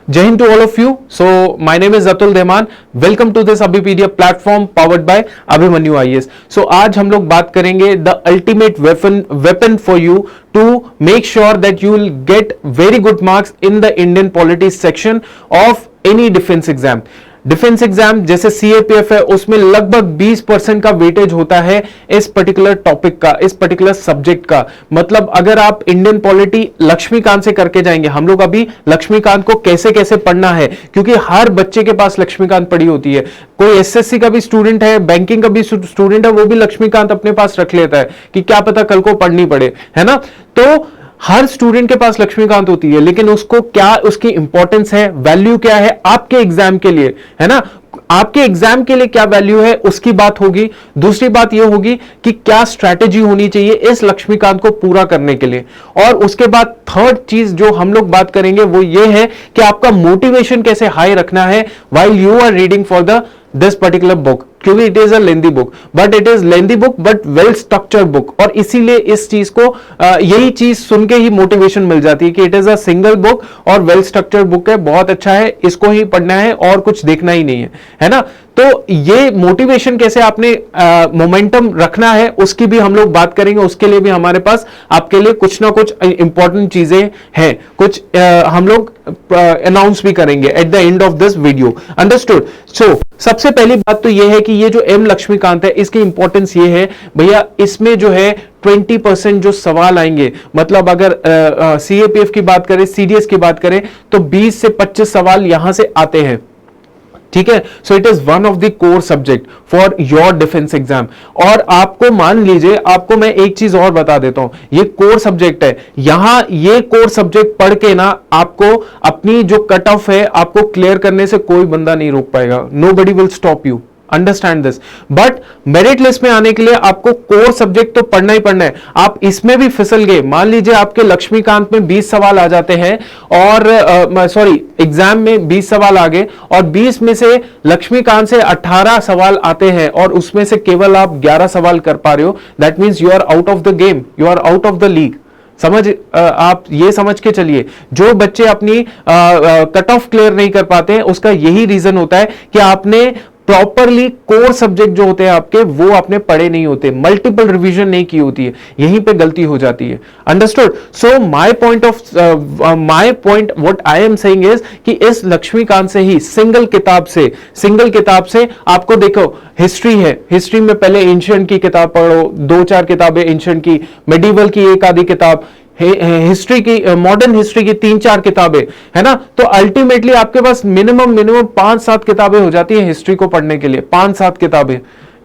Jai Hind to all of you. So my name is Atul Dheman. Welcome to this Abhipedia platform powered by Abhimanyu IAS. So आज हम लोग बात करेंगे the ultimate weapon for you to make sure that you will get very good marks in the Indian polity section of any defense exam. Defence exam जैसे CAPF है उसमें लगभग 20% का वेटेज होता है इस पर्टिकुलर टॉपिक का, इस पर्टिकुलर सब्जेक्ट का। मतलब अगर आप इंडियन पॉलिटी लक्ष्मीकांत से करके जाएंगे, हम लोग अभी लक्ष्मीकांत को कैसे कैसे पढ़ना है, क्योंकि हर बच्चे के पास लक्ष्मीकांत पढ़ी होती है। कोई एसएससी का भी स्टूडेंट है, बैंकिंग का भी स्टूडेंट है, वो भी लक्ष्मीकांत अपने पास रख लेता है कि क्या पता कल को पढ़नी पड़े, है ना। तो हर स्टूडेंट के पास लक्ष्मीकांत होती है, लेकिन उसको क्या, उसकी इंपॉर्टेंस है, वैल्यू क्या है आपके एग्जाम के लिए, है ना। आपके एग्जाम के लिए क्या वैल्यू है उसकी बात होगी। दूसरी बात यह होगी कि क्या स्ट्रैटेजी होनी चाहिए इस लक्ष्मीकांत को पूरा करने के लिए। और उसके बाद थर्ड चीज जो हम लोग बात करेंगे वो ये है कि आपका मोटिवेशन कैसे हाई रखना है while you are reading for the this particular book, क्योंकि it is a lengthy book, but it is lengthy book but well structured book. और इसीलिए इस चीज को यही चीज सुन के ही मोटिवेशन मिल जाती है कि it is a single book और वेल स्ट्रक्चर्ड बुक है, बहुत अच्छा है, इसको ही पढ़ना है और कुछ देखना ही नहीं है ना। तो ये मोटिवेशन कैसे आपने मोमेंटम रखना है उसकी भी हम लोग बात करेंगे। उसके लिए भी हमारे पास आपके लिए कुछ ना कुछ इंपॉर्टेंट चीजें हैं, कुछ हम लोग अनाउंस भी करेंगे at the end of this video. Understood. So सबसे पहली बात तो यह है कि ये जो एम लक्ष्मीकांत है इसकी इंपॉर्टेंस ये है भैया, इसमें जो है 20% जो सवाल आएंगे, मतलब अगर सीएपीएफ की बात करें, सीडीएस की बात करें तो 20 से 25 सवाल यहां से आते हैं। ठीक है। So it is one of the core subject for your defence exam. और आपको मान लीजिए, आपको मैं एक चीज और बता देता हूं, ये कोर सब्जेक्ट है। यहां ये कोर सब्जेक्ट पढ़ के ना आपको अपनी जो कट ऑफ है आपको क्लियर करने से कोई बंदा नहीं रोक पाएगा। Nobody will stop you, understand this. But merit list में आने के लिए आपको कोर सब्जेक्ट तो पढ़ना ही पढ़ना है। आप इसमें भी फिसल गए, मान लीजिए आपके लक्ष्मीकांत में 20 सवाल आ जाते हैं और सॉरी एग्जाम में 20 सवाल आ गए और 20 में से लक्ष्मीकांत से 18 सवाल आते हैं और उसमें से केवल आप 11 सवाल कर पा रहे हो, that means you are out of the game, you are out of the league. आप ये समझ के चलिए, जो बच्चे अपनी कट ऑफ क्लियर नहीं कर पाते हैं उसका यही रीजन होता है कि आपने प्रॉपरली कोर सब्जेक्ट जो होते हैं आपके वो आपने पढ़े नहीं होते, मल्टीपल रिवीजन नहीं की होती है, यहीं पे गलती हो जाती है। Understood. So my point what I am saying is कि इस लक्ष्मीकांत से ही सिंगल किताब से आपको देखो, हिस्ट्री है, हिस्ट्री में पहले एंशिएंट की किताब पढ़ो, 2-4 किताबें एंशिएंट की, मेडिवल की एक आधी किताब, हिस्ट्री की, मॉडर्न हिस्ट्री की 3-4 किताबें, है ना। तो अल्टीमेटली आपके पास मिनिमम 5-7 किताबें हो जाती है हिस्ट्री को पढ़ने के लिए, 5-7 किताबें।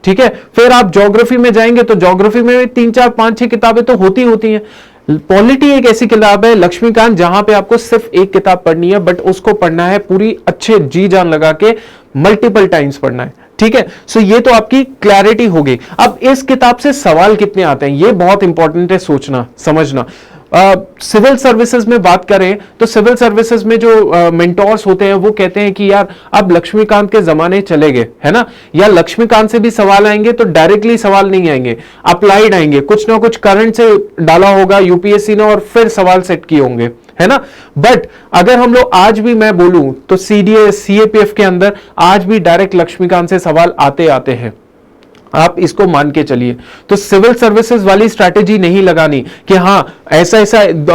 ठीक है। फिर आप ज्योग्राफी में जाएंगे तो ज्योग्राफी में 3-4-5-6 किताबें तो होती हैं। पॉलिटी एक ऐसी किताब है लक्ष्मीकांत जहां पे आपको सिर्फ एक किताब पढ़नी है, बट उसको पढ़ना है पूरी अच्छे जी जान लगा के, मल्टीपल टाइम्स पढ़ना है। ठीक है। सो ये तो आपकी क्लैरिटी हो गई। अब इस किताब से सवाल कितने आते हैं ये बहुत इंपॉर्टेंट है सोचना, समझना। सिविल सर्विसेज में बात करें तो सिविल सर्विसेज में जो मेंटोर्स होते हैं वो कहते हैं कि यार अब लक्ष्मीकांत के जमाने चले गए, है ना, या लक्ष्मीकांत से भी सवाल आएंगे तो डायरेक्टली सवाल नहीं आएंगे, अप्लाइड आएंगे, कुछ ना कुछ करंट से डाला होगा यूपीएससी ने और फिर सवाल सेट किए होंगे, है ना। बट अगर हम लोग आज भी मैं बोलूं तो सीडीएस सीएपीएफ के अंदर आज भी डायरेक्ट लक्ष्मीकांत से सवाल आते हैं, आप इसको मान के चलिए। तो सिविल सर्विसेज वाली स्ट्रैटेजी नहीं लगानी कि हाँ ऐसा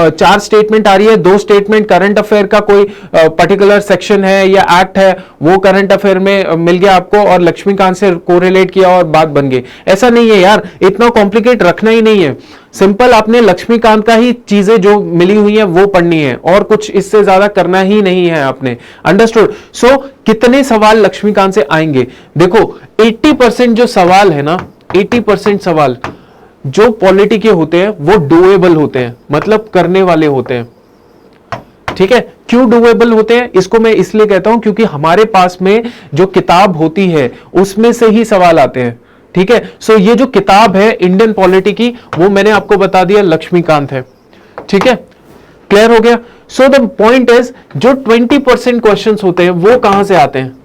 4 स्टेटमेंट आ रही है, 2 स्टेटमेंट करंट अफेयर का कोई पर्टिकुलर सेक्शन है या एक्ट है वो करंट अफेयर में मिल गया आपको और लक्ष्मीकांत से कोरिलेट किया और बात बन गई। ऐसा नहीं है यार, इतना कॉम्प्लिकेट रखना ही नहीं है। सिंपल आपने लक्ष्मीकांत का ही चीजें जो मिली हुई है वो पढ़नी है और कुछ इससे ज्यादा करना ही नहीं है आपने। अंडरस्टूड। सो कितने सवाल लक्ष्मीकांत से आएंगे? देखो 80% जो सवाल है ना, 80% सवाल जो पॉलिटी के होते हैं वो डूएबल होते हैं, मतलब करने वाले होते हैं। ठीक है। क्यों डूएबल होते हैं इसको मैं इसलिए कहता हूं क्योंकि हमारे पास में जो किताब होती है उसमें से ही सवाल आते हैं। ठीक है। सो ये जो किताब है इंडियन पॉलिटी की वो मैंने आपको बता दिया लक्ष्मीकांत है। ठीक है, क्लियर हो गया। सो द पॉइंट इज जो 20% क्वेश्चंस होते हैं वो कहां से आते हैं?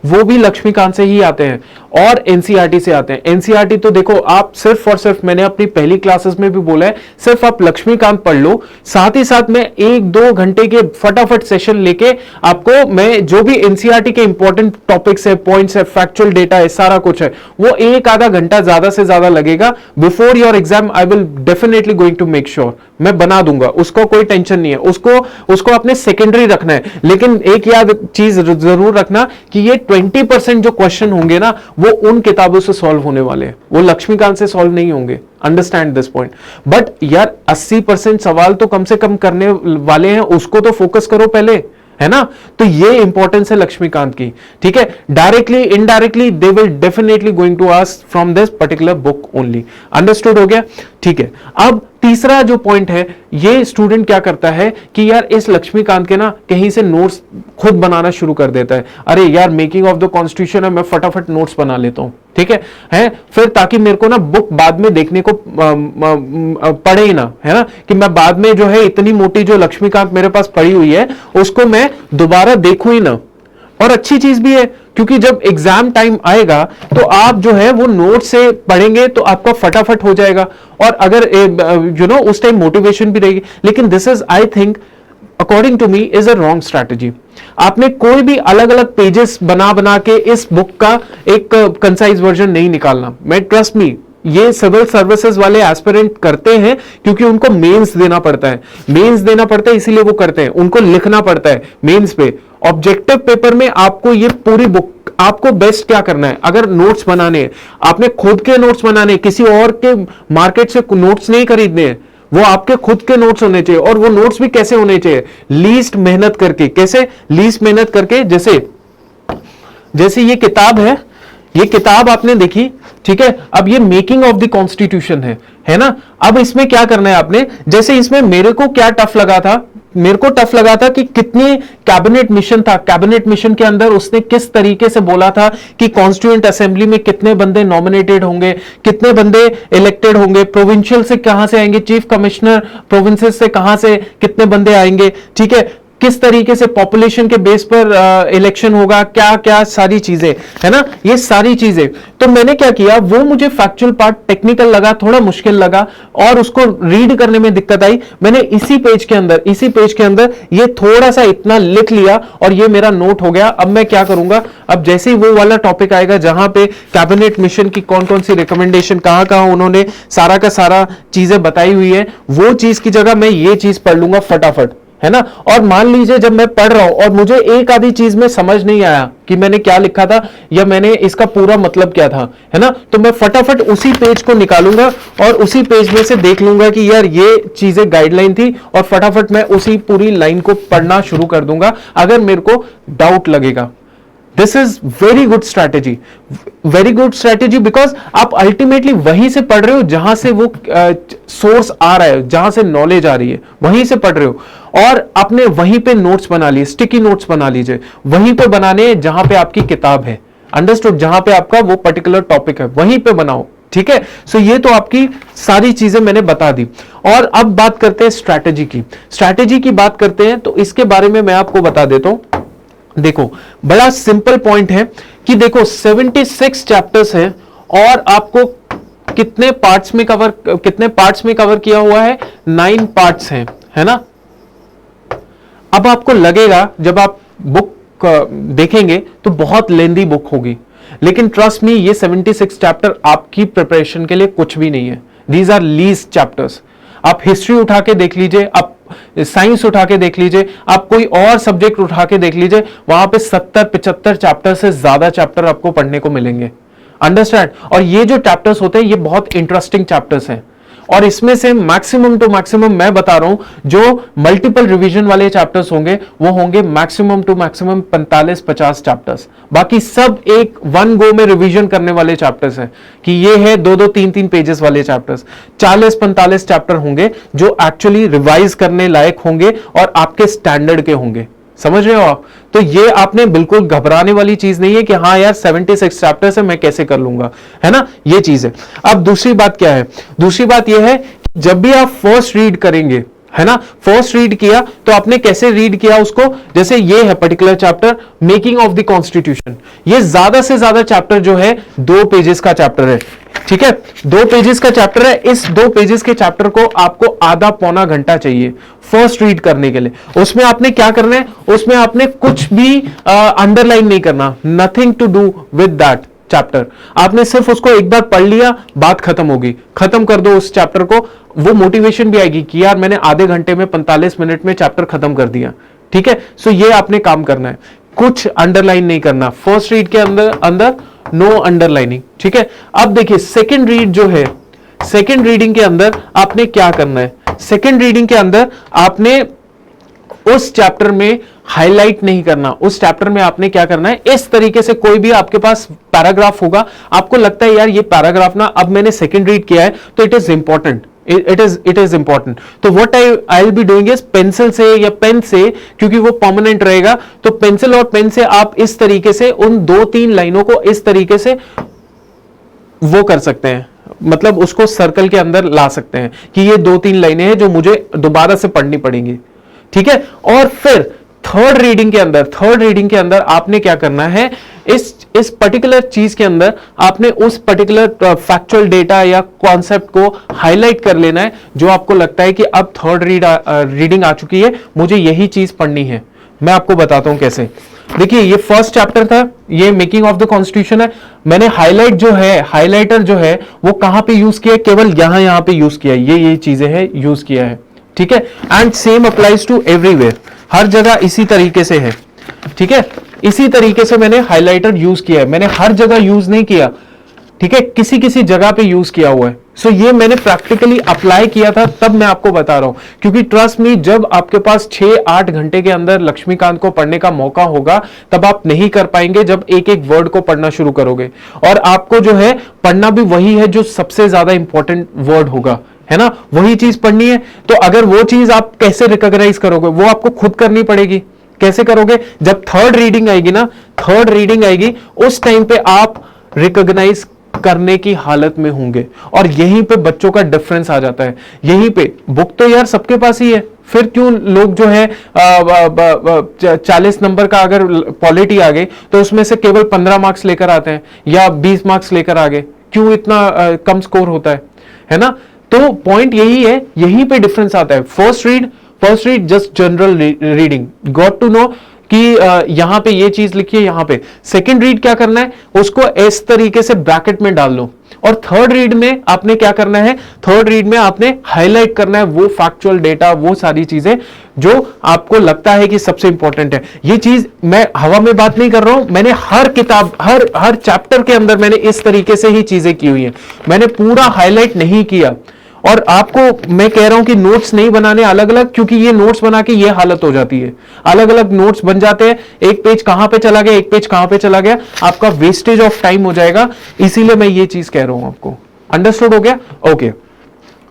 वो भी लक्ष्मीकांत से ही आते हैं और एनसीईआरटी से आते हैं। एनसीईआरटी तो देखो आप सिर्फ और सिर्फ, मैंने अपनी पहली क्लासेस में भी बोला है, सिर्फ आप लक्ष्मीकांत पढ़ लो, साथ ही साथ में 1-2 घंटे के फटाफट सेशन लेके आपको मैं जो भी एनसीईआरटी के इंपॉर्टेंट टॉपिक्स है, पॉइंट्स है, फैक्चुअल डेटा है, सारा कुछ है, वो 1-आधा घंटा ज्यादा से ज्यादा लगेगा। Before your exam I will definitely going to make sure, मैं बना दूंगा, उसको कोई टेंशन नहीं है। उसको अपने सेकेंडरी रखना है, लेकिन एक याद चीज जरूर रखना कि ये 20% जो क्वेश्चन होंगे ना, वो उन किताबों से सॉल्व होने वाले हैं, वो लक्ष्मीकांत से सॉल्व नहीं होंगे। Understand this point. बट यार 80% सवाल तो कम से कम करने वाले हैं, उसको तो फोकस करो पहले, है ना। तो ये इंपॉर्टेंस है लक्ष्मीकांत की, ठीक है। Directly indirectly they will definitely going to ask from this particular book only. Understood हो गया, ठीक है। अब तीसरा जो पॉइंट है, ये स्टूडेंट क्या करता है कि यार इस लक्ष्मीकांत के ना कहीं से नोट्स खुद बनाना शुरू कर देता है। अरे यार मेकिंग ऑफ द कॉन्स्टिट्यूशन है, मैं फटाफट नोट्स बना लेता हूं, ठीक है फिर ताकि मेरे को ना बुक बाद में देखने को पड़े ही ना, है ना, कि मैं बाद में जो है इतनी मोटी जो लक्ष्मीकांत मेरे पास पड़ी हुई है उसको मैं दोबारा देखूं ही ना। और अच्छी चीज भी है, क्योंकि जब एग्जाम टाइम आएगा तो आप जो है वो नोट से पढ़ेंगे तो आपका फटाफट हो जाएगा, और अगर उस टाइम मोटिवेशन भी रहेगी। लेकिन this is I think according to me is a wrong strategy. आपने कोई भी अलग अलग पेजेस बना के इस बुक का एक कंसाइज वर्जन नहीं निकालना। मैं ट्रस्ट मी, ये सिविल सर्विसेज वाले एस्पिरेंट करते हैं क्योंकि उनको मेंस देना पड़ता है, इसीलिए वो करते हैं, उनको लिखना पड़ता है मेंस पे। ऑब्जेक्टिव पेपर में आपको ये पूरी बुक, आपको बेस्ट क्या करना है, अगर नोट्स बनाने हैं, आपने खुद के नोट्स बनाने, किसी और के मार्केट से नोट्स नहीं खरीदने हैं, वो आपके खुद के नोट्स होने चाहिए। और वो नोट्स भी कैसे होने चाहिए, लीस्ट मेहनत करके। कैसे लीस्ट मेहनत करके, जैसे ये किताब है, ये किताब आपने देखी, ठीक है। अब ये मेकिंग ऑफ द कॉन्स्टिट्यूशन है ना। अब इसमें क्या करना है आपने, जैसे इसमें मेरे को क्या टफ लगा था, मेरे को टफ लगा था कि कितने कैबिनेट मिशन था, कैबिनेट मिशन के अंदर उसने किस तरीके से बोला था कि कॉन्स्टिट्यूएंट असेंबली में कितने बंदे नॉमिनेटेड होंगे, कितने बंदे इलेक्टेड होंगे, प्रोविंशियल से कहां से आएंगे, चीफ कमिश्नर प्रोविंसेस से कहां से कितने बंदे आएंगे, ठीक है, किस तरीके से पॉपुलेशन के बेस पर इलेक्शन होगा, क्या क्या सारी चीजें, है ना, ये सारी चीजें। तो मैंने क्या किया, वो मुझे फैक्चुअल पार्ट टेक्निकल लगा, थोड़ा मुश्किल लगा और उसको रीड करने में दिक्कत आई। मैंने इसी पेज के अंदर ये थोड़ा सा इतना लिख लिया और ये मेरा नोट हो गया। अब मैं क्या करूंगा, अब जैसे ही वो वाला टॉपिक आएगा जहां पे कैबिनेट मिशन की कौन कौन सी रिकमेंडेशन, कहां कहां उन्होंने सारा का सारा चीजें बताई हुई है, वो चीज की जगह मैं ये चीज पढ़ लूंगा फटाफट, है ना। और मान लीजिए जब मैं पढ़ रहा हूं और मुझे एक आधी चीज में समझ नहीं आया कि मैंने क्या लिखा था या मैंने इसका पूरा मतलब क्या था, है ना, तो मैं फटाफट उसी पेज को निकालूंगा और उसी पेज में से देख लूंगा कि यार ये चीजें गाइडलाइन थी, और फटाफट मैं उसी पूरी लाइन को पढ़ना शुरू कर दूंगा अगर मेरे को डाउट लगेगा। This is very good strategy, because आप अल्टीमेटली वहीं से पढ़ रहे हो जहां से वो सोर्स आ रहा है, जहां से नॉलेज आ रही है, वहीं से पढ़ रहे हो। और आपने वहीं पे नोट्स बना लिए, स्टिकी नोट्स बना लीजिए, वहीं पे बनाने जहां पे आपकी किताब है। अंडरस्टूड, जहां पे आपका वो पर्टिकुलर टॉपिक है वहीं पे बनाओ, ठीक है। सो ये तो आपकी सारी चीजें मैंने बता दी। और अब बात करते हैं स्ट्रैटेजी की बात करते हैं, तो इसके बारे में मैं आपको बता देता हूं। देखो बड़ा सिंपल पॉइंट है कि देखो 76 चैप्टर्स हैं और आपको कितने पार्ट्स में कवर किया हुआ है, 9 पार्ट्स हैं, है ना। अब आपको लगेगा जब आप बुक देखेंगे तो बहुत लेंदी बुक होगी, लेकिन ट्रस्ट मी, ये 76 चैप्टर आपकी प्रिपरेशन के लिए कुछ भी नहीं है। These are least chapters. आप हिस्ट्री उठा के देख लीजिए, आप साइंस उठा के देख लीजिए, आप कोई और सब्जेक्ट उठा के देख लीजिए, वहां पे 70-75 चैप्टर से ज्यादा चैप्टर आपको पढ़ने को मिलेंगे। अंडरस्टैंड। और ये जो चैप्टर्स होते हैं ये बहुत इंटरेस्टिंग चैप्टर्स हैं, और इसमें से मैक्सिमम टू मैक्सिमम मैं बता रहा हूं, जो मल्टीपल रिवीजन वाले चैप्टर्स होंगे वो होंगे मैक्सिमम टू मैक्सिमम 45-50 चैप्टर्स। बाकी सब एक वन गो में रिवीजन करने वाले चैप्टर्स हैं, कि ये है 2-2, 3-3 पेजेस वाले चैप्टर्स। 40-45 चैप्टर होंगे जो एक्चुअली रिवाइज करने लायक होंगे और आपके स्टैंडर्ड के होंगे। समझ रहे हो आप। तो ये आपने बिल्कुल घबराने वाली चीज नहीं है कि हाँ यार 76 चैप्टर्स है, मैं कैसे कर लूंगा, है ना, ये चीज है। अब दूसरी बात क्या है, दूसरी बात यह है जब भी आप फर्स्ट रीड करेंगे, है ना। फर्स्ट रीड किया तो आपने कैसे रीड किया उसको, जैसे ये है particular chapter making of the constitution, ये ज्यादा से ज्यादा चैप्टर जो है 2 पेजेस का चैप्टर है, ठीक है, 2 पेजेस का चैप्टर है। इस 2 पेजेस के चैप्टर को आपको आधा पौना घंटा चाहिए फर्स्ट रीड करने के लिए। उसमें आपने क्या करना है, उसमें आपने कुछ भी अंडरलाइन नहीं करना, nothing to do with that chapter. आपने सिर्फ उसको एक बार पढ़ लिया, बात खत्म होगी, खत्म कर दो उस चैप्टर को। वो मोटिवेशन भी आएगी कि यार मैंने आधे घंटे में 45 मिनट में चैप्टर खत्म कर दिया, ठीक है। सो ये आपने काम करना है, कुछ अंडरलाइन नहीं करना फर्स्ट रीड के अंदर नो अंडरलाइनिंग, ठीक है। अब देखिए सेकेंड रीड जो है, सेकेंड रीडिंग के अंदर आपने क्या करना है, सेकेंड रीडिंग के अंदर आपने उस चैप्टर में हाईलाइट नहीं करना, उस चैप्टर में आपने क्या करना है, इस तरीके से कोई भी आपके पास पैराग्राफ होगा, आपको लगता है यार ये पैराग्राफ ना अब मैंने सेकंड रीड किया है तो it is important, it is important, तो what I will be doing is pencil से या पेन से, क्योंकि वो परमानेंट रहेगा, तो पेंसिल और पेन से आप इस तरीके से उन 2-3 लाइनों को इस तरीके से वो कर सकते हैं, मतलब उसको सर्कल के अंदर ला सकते हैं कि ये 2-3 लाइनें हैं जो मुझे दोबारा से पढ़नी पड़ेंगी, ठीक है। और फिर थर्ड रीडिंग के अंदर आपने क्या करना है, इस पर्टिकुलर चीज के अंदर आपने उस पर्टिकुलर फैक्चुअल डेटा या कॉन्सेप्ट को हाईलाइट कर लेना है, जो आपको लगता है कि अब थर्ड रीडिंग आ चुकी है, मुझे यही चीज पढ़नी है। मैं आपको बताता हूं कैसे। देखिए ये फर्स्ट चैप्टर था, ये मेकिंग ऑफ द कॉन्स्टिट्यूशन है, मैंने हाईलाइट जो है, हाईलाइटर जो है वो कहां पे यूज किया, केवल यहां पे यूज किया, ये चीजें है यूज किया है, ठीक है। And same applies to everywhere, हर जगह इसी तरीके से है, ठीक है, इसी तरीके से मैंने हाइलाइटर यूज किया है, मैंने हर जगह यूज नहीं किया, ठीक है, किसी किसी जगह पे यूज किया हुआ है। सो ये मैंने प्रैक्टिकली अप्लाई किया था, तब मैं आपको बता रहा हूं, क्योंकि ट्रस्ट मी जब आपके पास 6-8 घंटे के अंदर लक्ष्मीकांत को पढ़ने का मौका होगा तब आप नहीं कर पाएंगे, जब एक एक वर्ड को पढ़ना शुरू करोगे, और आपको जो है पढ़ना भी वही है जो सबसे ज्यादा इंपॉर्टेंट वर्ड होगा, है ना, वही चीज पढ़नी है। तो अगर वो चीज आप कैसे रिकॉग्नाइज करोगे, वो आपको खुद करनी पड़ेगी। कैसे करोगे, जब थर्ड रीडिंग आएगी ना, थर्ड रीडिंग आएगी उस टाइम पे आप रिकॉग्नाइज करने की हालत में होंगे, और यहीं पे बच्चों का डिफरेंस आ जाता है। यहीं पे बुक तो यार सबके पास ही है, फिर क्यों लोग जो है 40 नंबर का अगर पॉलिटी आ गई तो उसमें से केवल 15 मार्क्स लेकर आते हैं या 20 मार्क्स लेकर आ गए, क्यों इतना कम स्कोर होता है ना। तो पॉइंट यही है, यहीं पे डिफरेंस आता है। First read just general reading, got to know कि यहां पे ये चीज लिखी है, यहां पे। सेकंड रीड क्या करना है, उसको इस तरीके से ब्रैकेट में डाल लो, और थर्ड रीड में आपने क्या करना है, थर्ड रीड में आपने हाईलाइट करना है वो फैक्चुअल डेटा, वो सारी चीजें जो आपको लगता है कि सबसे इंपॉर्टेंट है। ये चीज मैं हवा में बात नहीं कर रहा हूं, मैंने हर किताब, हर चैप्टर के अंदर मैंने इस तरीके से ही चीजें की हुई है, मैंने पूरा हाईलाइट नहीं किया। और आपको मैं कह रहा हूं कि नोट्स नहीं बनाने अलग अलग, क्योंकि ये नोट्स बना के ये हालत हो जाती है, अलग अलग नोट्स बन जाते हैं, एक पेज कहां पे चला गया, एक पेज कहां पे चला गया, आपका वेस्टेज ऑफ टाइम हो जाएगा, इसीलिए मैं ये चीज कह रहा हूं आपको। अंडरस्टूड हो गया, ओके।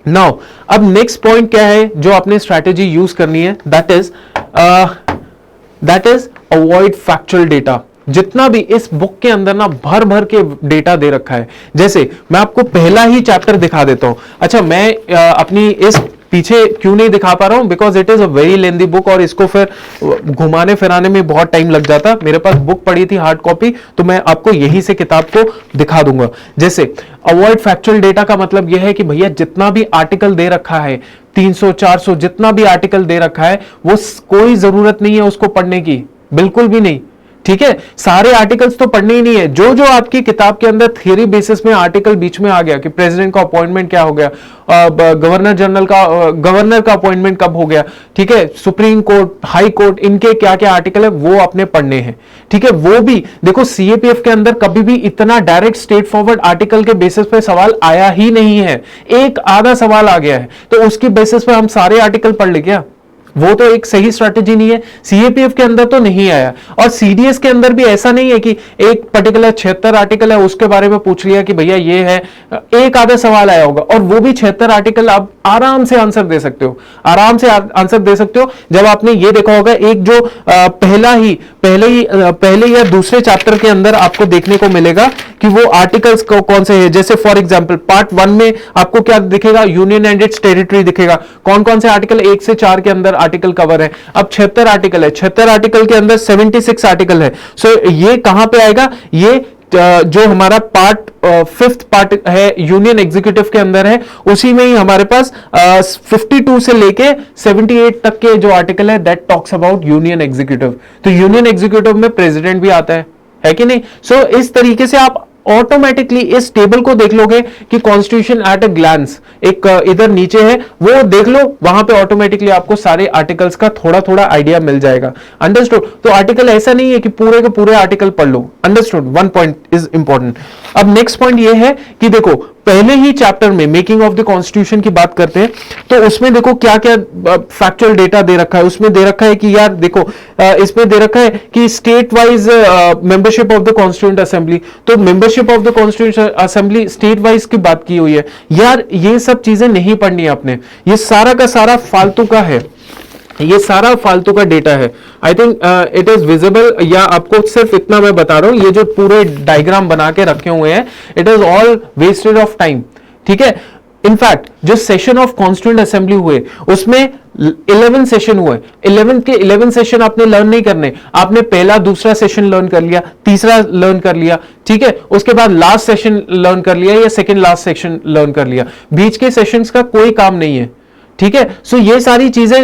नाउ अब नेक्स्ट पॉइंट क्या है जो आपने स्ट्रैटेजी यूज करनी है, that is avoid factual data. जितना भी इस बुक के अंदर ना भर भर के डेटा दे रखा है, जैसे मैं आपको पहला ही चैप्टर दिखा देता हूं। अच्छा, मैं अपनी इस पीछे क्यों नहीं दिखा पा रहा हूं, because it is a very lengthy book, और इसको फिर घुमाने फिराने में बहुत टाइम लग जाता। मेरे पास बुक पड़ी थी हार्ड कॉपी, तो मैं आपको यहीं से किताब को दिखा दूंगा। जैसे अवॉइड फैक्चुअल डेटा का मतलब यह है कि भैया जितना भी आर्टिकल दे रखा है, 300-400 जितना भी आर्टिकल दे रखा है, वो कोई जरूरत नहीं है उसको पढ़ने की, बिल्कुल भी नहीं, ठीक है। सारे आर्टिकल्स तो पढ़ने ही नहीं है, जो जो आपकी किताब के अंदर थियरी बेसिस में आर्टिकल बीच में आ गया कि प्रेसिडेंट का अपॉइंटमेंट क्या हो गया, गवर्नर का अपॉइंटमेंट कब हो गया, ठीक है, सुप्रीम कोर्ट, हाई कोर्ट, इनके क्या क्या आर्टिकल है वो अपने पढ़ने हैं, ठीक है। वो भी देखो सीएपीएफ के अंदर कभी भी इतना डायरेक्ट स्ट्रेट फॉरवर्ड आर्टिकल के बेसिस पे सवाल आया ही नहीं है, एक आधा सवाल आ गया है, तो उसकी बेसिस पे हम सारे आर्टिकल पढ़ ले क्या, वो तो एक सही स्ट्रैटेजी नहीं है। सीएपीएफ के अंदर तो नहीं आया, और सीडीएस के अंदर भी ऐसा नहीं है कि एक पर्टिकुलर 76 आर्टिकल है उसके बारे में पूछ लिया कि भैया ये है, एक आधा सवाल आया होगा, और वो भी 76 आर्टिकल आप आराम से आंसर दे सकते हो, आराम से आंसर दे सकते हो। जब आपने ये देखा होगा एक जो पहले या दूसरे चैप्टर के अंदर आपको देखने को मिलेगा कि वो आर्टिकल्स कौन से हैं। जैसे फॉर एग्जांपल पार्ट 1 में आपको क्या दिखेगा, यूनियन एंड इट्स टेरिटरी दिखेगा। कौन कौन से आर्टिकल, 1 से 4 के अंदर आर्टिकल कवर है। अब 76 आर्टिकल है, 76 आर्टिकल के अंदर 76 आर्टिकल है। सो ये कहां पे आएगा, ये जो हमारा पार्ट 5th पार्ट है यूनियन एग्जीक्यूटिव के अंदर है, उसी में ही हमारे पास 52 से लेके 78 तक के जो आर्टिकल है that talks about union executive. तो यूनियन एग्जीक्यूटिव में प्रेसिडेंट भी आता है कि नहीं। सो इस तरीके से आप ऑटोमेटिकली इस टेबल को देख लोगे कि कॉन्स्टिट्यूशन एट अ ग्लांस, एक इधर नीचे है वो देख लो, वहां पे ऑटोमेटिकली आपको सारे आर्टिकल्स का थोड़ा थोड़ा आइडिया मिल जाएगा। अंडरस्टूड। तो आर्टिकल ऐसा नहीं है कि पूरे के पूरे आर्टिकल पढ़ लो। Understood. One point is important. अब नेक्स्ट पॉइंट ये है कि देखो पहले ही चैप्टर में मेकिंग ऑफ द कॉन्स्टिट्यूशन की बात करते हैं, तो उसमें देखो क्या क्या फैक्चुअल डेटा दे रखा है। उसमें दे रखा है कि यार देखो इसमें दे रखा है कि state wise membership of the constituent assembly. तो membership of the constituent assembly state wise की बात की हुई है। यार ये सब चीजें नहीं पढ़नी है आपने, ये सारा का सारा फालतू का है, ये सारा फालतू का डेटा है। I think it is visible, या आपको सिर्फ इतना मैं बता रहा हूं, ये जो पूरे डायग्राम बना के रखे हुए हैं it is all wasted of time. ठीक है। इनफैक्ट जो सेशन ऑफ कॉन्स्टिट्यूएंट असेंबली हुए उसमें 11 सेशन हुए, 11 के 11 सेशन आपने लर्न नहीं करने, आपने पहला दूसरा सेशन लर्न कर लिया, तीसरा लर्न कर लिया, ठीक है, उसके बाद लास्ट सेशन लर्न कर लिया या सेकंड लास्ट सेशन लर्न कर लिया, बीच के सेशंस का कोई काम नहीं है। ठीक है। सो ये सारी चीजें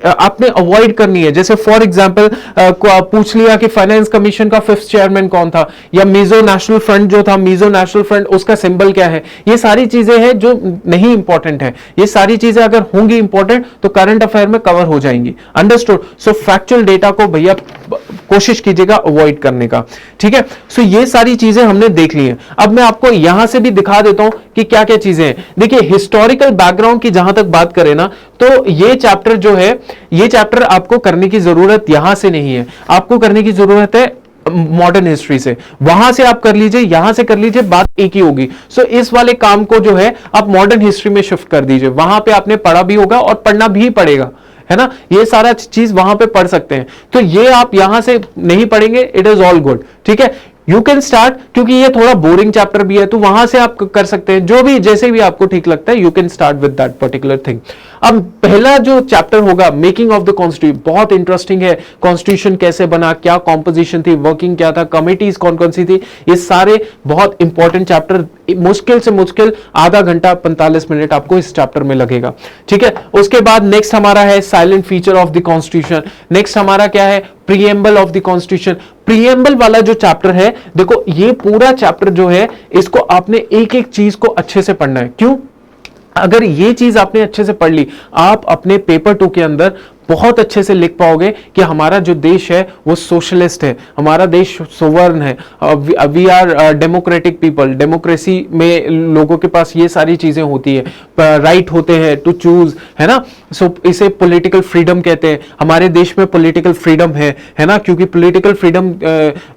आपने अवॉइड करनी है। जैसे फॉर एग्जांपल पूछ लिया कि फाइनेंस कमीशन का 5th चेयरमैन कौन था, या मिजो नेशनल फ्रंट जो था, मिजो नेशनल फ्रंट उसका सिंबल क्या है। ये सारी चीजें हैं जो नहीं इंपॉर्टेंट है। ये सारी चीजें अगर होंगी इंपॉर्टेंट तो करंट अफेयर में कवर हो जाएंगी। अंडरस्टूड। सो फैक्चुअल डेटा को भैया कोशिश कीजिएगा अवॉइड करने का। ठीक है। सो ये सारी चीजें हमने देख ली हैं। अब मैं आपको यहां से भी दिखा देता हूं कि क्या क्या चीजें हैं। देखिए हिस्टोरिकल बैकग्राउंड की जहां तक बात करें ना, तो ये चैप्टर जो है, ये चैप्टर आपको करने की जरूरत यहां से नहीं है, आपको करने की जरूरत है मॉडर्न हिस्ट्री से। वहां से आप कर लीजिए, यहां से कर लीजिए, बात एक ही होगी। सो इस वाले काम को जो है आप मॉडर्न हिस्ट्री में शिफ्ट कर दीजिए। वहां पे आपने पढ़ा भी होगा और पढ़ना भी पड़ेगा, है ना। ये सारा चीज वहां पे पढ़ सकते हैं। तो ये आप यहां से नहीं पढ़ेंगे, इट इज ऑल गुड। ठीक है। यू कैन स्टार्ट, क्योंकि ये थोड़ा बोरिंग चैप्टर भी है, तो वहां से आप कर सकते हैं, जो भी जैसे भी आपको ठीक लगता है, you can start with that particular thing. अब पहला जो चैप्टर होगा मेकिंग ऑफ द कॉन्स्टिट्यूशन, बहुत इंटरेस्टिंग है। कॉन्स्टिट्यूशन कैसे बना, क्या कॉम्पोजिशन थी, वर्किंग क्या था, कमिटीज कौन कौन सी थी, ये सारे बहुत इंपॉर्टेंट चैप्टर। मुश्किल से मुश्किल आधा घंटा 45 मिनट आपको इस चैप्टर में लगेगा। ठीक है। उसके बाद नेक्स्ट हमारा है silent feature of the constitution. Next हमारा क्या है, preamble of the constitution. Preamble वाला जो चैप्टर है, देखो ये पूरा चैप्टर जो है, इसको आपने एक एक चीज को अच्छे से पढ़ना है। क्यों? अगर ये चीज आपने अच्छे से पढ़ ली, आप अपने पेपर 2 के अंदर बहुत अच्छे से लिख पाओगे कि हमारा जो देश है वो सोशलिस्ट है, हमारा देश सोवर्ण है, we are democratic people. Democracy में लोगों के पास ये सारी चीजें होती है, राइट होते हैं टू चूज, है ना। सो इसे पॉलिटिकल फ्रीडम कहते हैं। हमारे देश में पॉलिटिकल फ्रीडम है ना, क्योंकि पॉलिटिकल फ्रीडम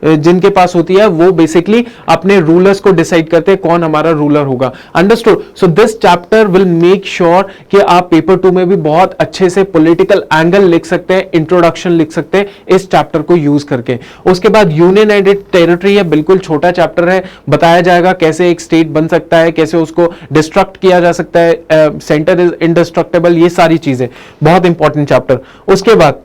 जिनके पास होती है वो बेसिकली अपने रूलर्स को डिसाइड करते हैं कौन हमारा रूलर होगा। Understood. So this chapter will make sure कि आप पेपर 2 में भी बहुत अच्छे से पॉलिटिकल एंगल लिख सकते हैं, इंट्रोडक्शन लिख सकते हैं इस चैप्टर को यूज करके। उसके बाद यूनियन एंड इट्स टेरिटरी है, बिल्कुल छोटा चैप्टर है, बताया जाएगा कैसे एक स्टेट बन सकता है, कैसे उसको डिस्ट्रक्ट किया जा सकता है, सेंटर इज इंडिस्ट्रक्टेबल, ये सारी चीजें बहुत इंपॉर्टेंट चैप्टर। उसके बाद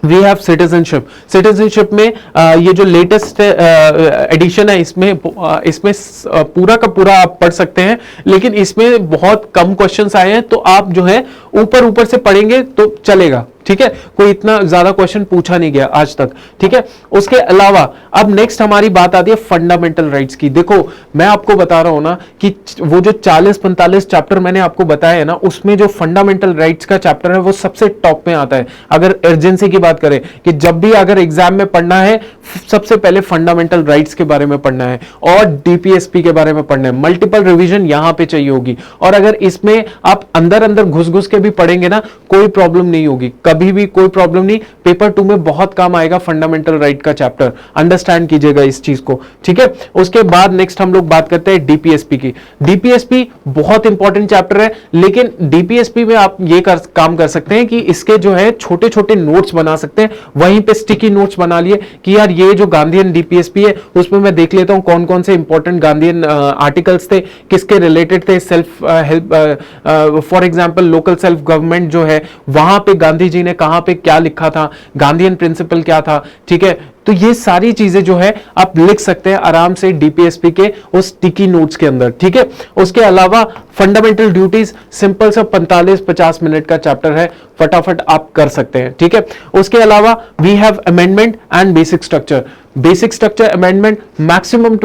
वी हैव सिटीजनशिप। सिटीजनशिप में ये जो लेटेस्ट एडिशन है, इसमें पूरा का पूरा आप पढ़ सकते हैं, लेकिन इसमें बहुत कम क्वेश्चंस आए हैं, तो आप जो है ऊपर से पढ़ेंगे तो चलेगा। ठीक है। कोई इतना ज्यादा क्वेश्चन पूछा नहीं गया आज तक। ठीक है। उसके अलावा अब नेक्स्ट हमारी बात आती है फंडामेंटल राइट्स की। देखो मैं आपको बता रहा हूं ना कि वो जो 40-45 चैप्टर मैंने आपको बताया है ना, उसमें जो फंडामेंटल राइट्स का चैप्टर है वो सबसे टॉप में आता है। अगर अर्जेंसी की बात करें कि जब भी अगर एग्जाम में पढ़ना है, सबसे पहले फंडामेंटल राइट्स के बारे में पढ़ना है और डीपीएसपी के बारे में पढ़ना है। मल्टीपल रिवीजन यहां पे चाहिए होगी, और अगर इसमें आप अंदर अंदर घुस घुस के भी पढ़ेंगे ना, कोई प्रॉब्लम नहीं होगी, कभी भी कोई प्रॉब्लम नहीं। पेपर 2 में बहुत काम आएगा फंडामेंटल राइट का चैप्टर, अंडरस्टैंड कीजिएगा इस चीज को, ठीक है। उसके बाद नेक्स्ट हम लोग बात करते हैं डीपीएसपी की। डीपीएसपी बहुत इंपॉर्टेंट चैप्टर है, लेकिन डीपीएसपी में आप ये काम कर सकते हैं कि इसके जो है छोटे छोटे नोट्स बना सकते हैं, वहीं पे स्टिकी नोट्स बना लिए कि यार ये जो गांधीयन डीपीएसपी है उसमें मैं देख लेता हूं कौन कौन से इंपॉर्टेंट गांधीयन आर्टिकल्स थे, किसके रिलेटेड थे, self help, for example local self government जो है वहां पे गांधी जी ने कहां पे क्या लिखा था, गांधीयन प्रिंसिपल क्या था, ठीक है। तो ये सारी चीजें जो है आप लिख सकते हैं आराम से डीपीएसपी के उस स्टिकी नोट्स के अंदर, ठीक है। उसके अलावा फंडामेंटल ड्यूटीज सिंपल सा 45-50 मिनट का चैप्टर है, फटाफट आप कर सकते हैं, ठीक है। उसके अलावा we have amendment and basic structure. Basic structure amendment maximum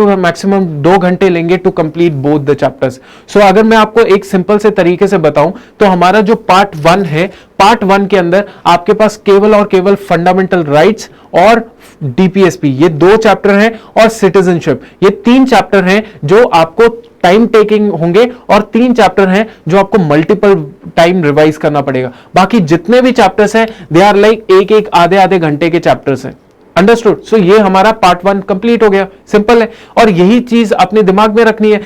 2 घंटे लेंगे to complete both the chapters. So अगर मैं आपको एक सिंपल से तरीके से बताऊं तो हमारा जो पार्ट 1 है, पार्ट 1 के अंदर आपके पास केवल और केवल फंडामेंटल राइट्स और डीपीएसपी ये 2 चैप्टर हैं, और सिटीजनशिप ये 3 चैप्टर हैं जो आपको टाइम टेकिंग होंगे, और 3 चैप्टर हैं जो आपको मल्टीपल टाइम रिवाइज करना पड़ेगा। बाकी जितने भी चैप्टर्स हैं दे आर लाइक एक आधे घंटे के चैप्टर्स हैं, अंडरस्टूड। सो ये हमारा पार्ट 1 कंप्लीट हो गया, सिंपल है। और यही चीज अपने दिमाग में रखनी है,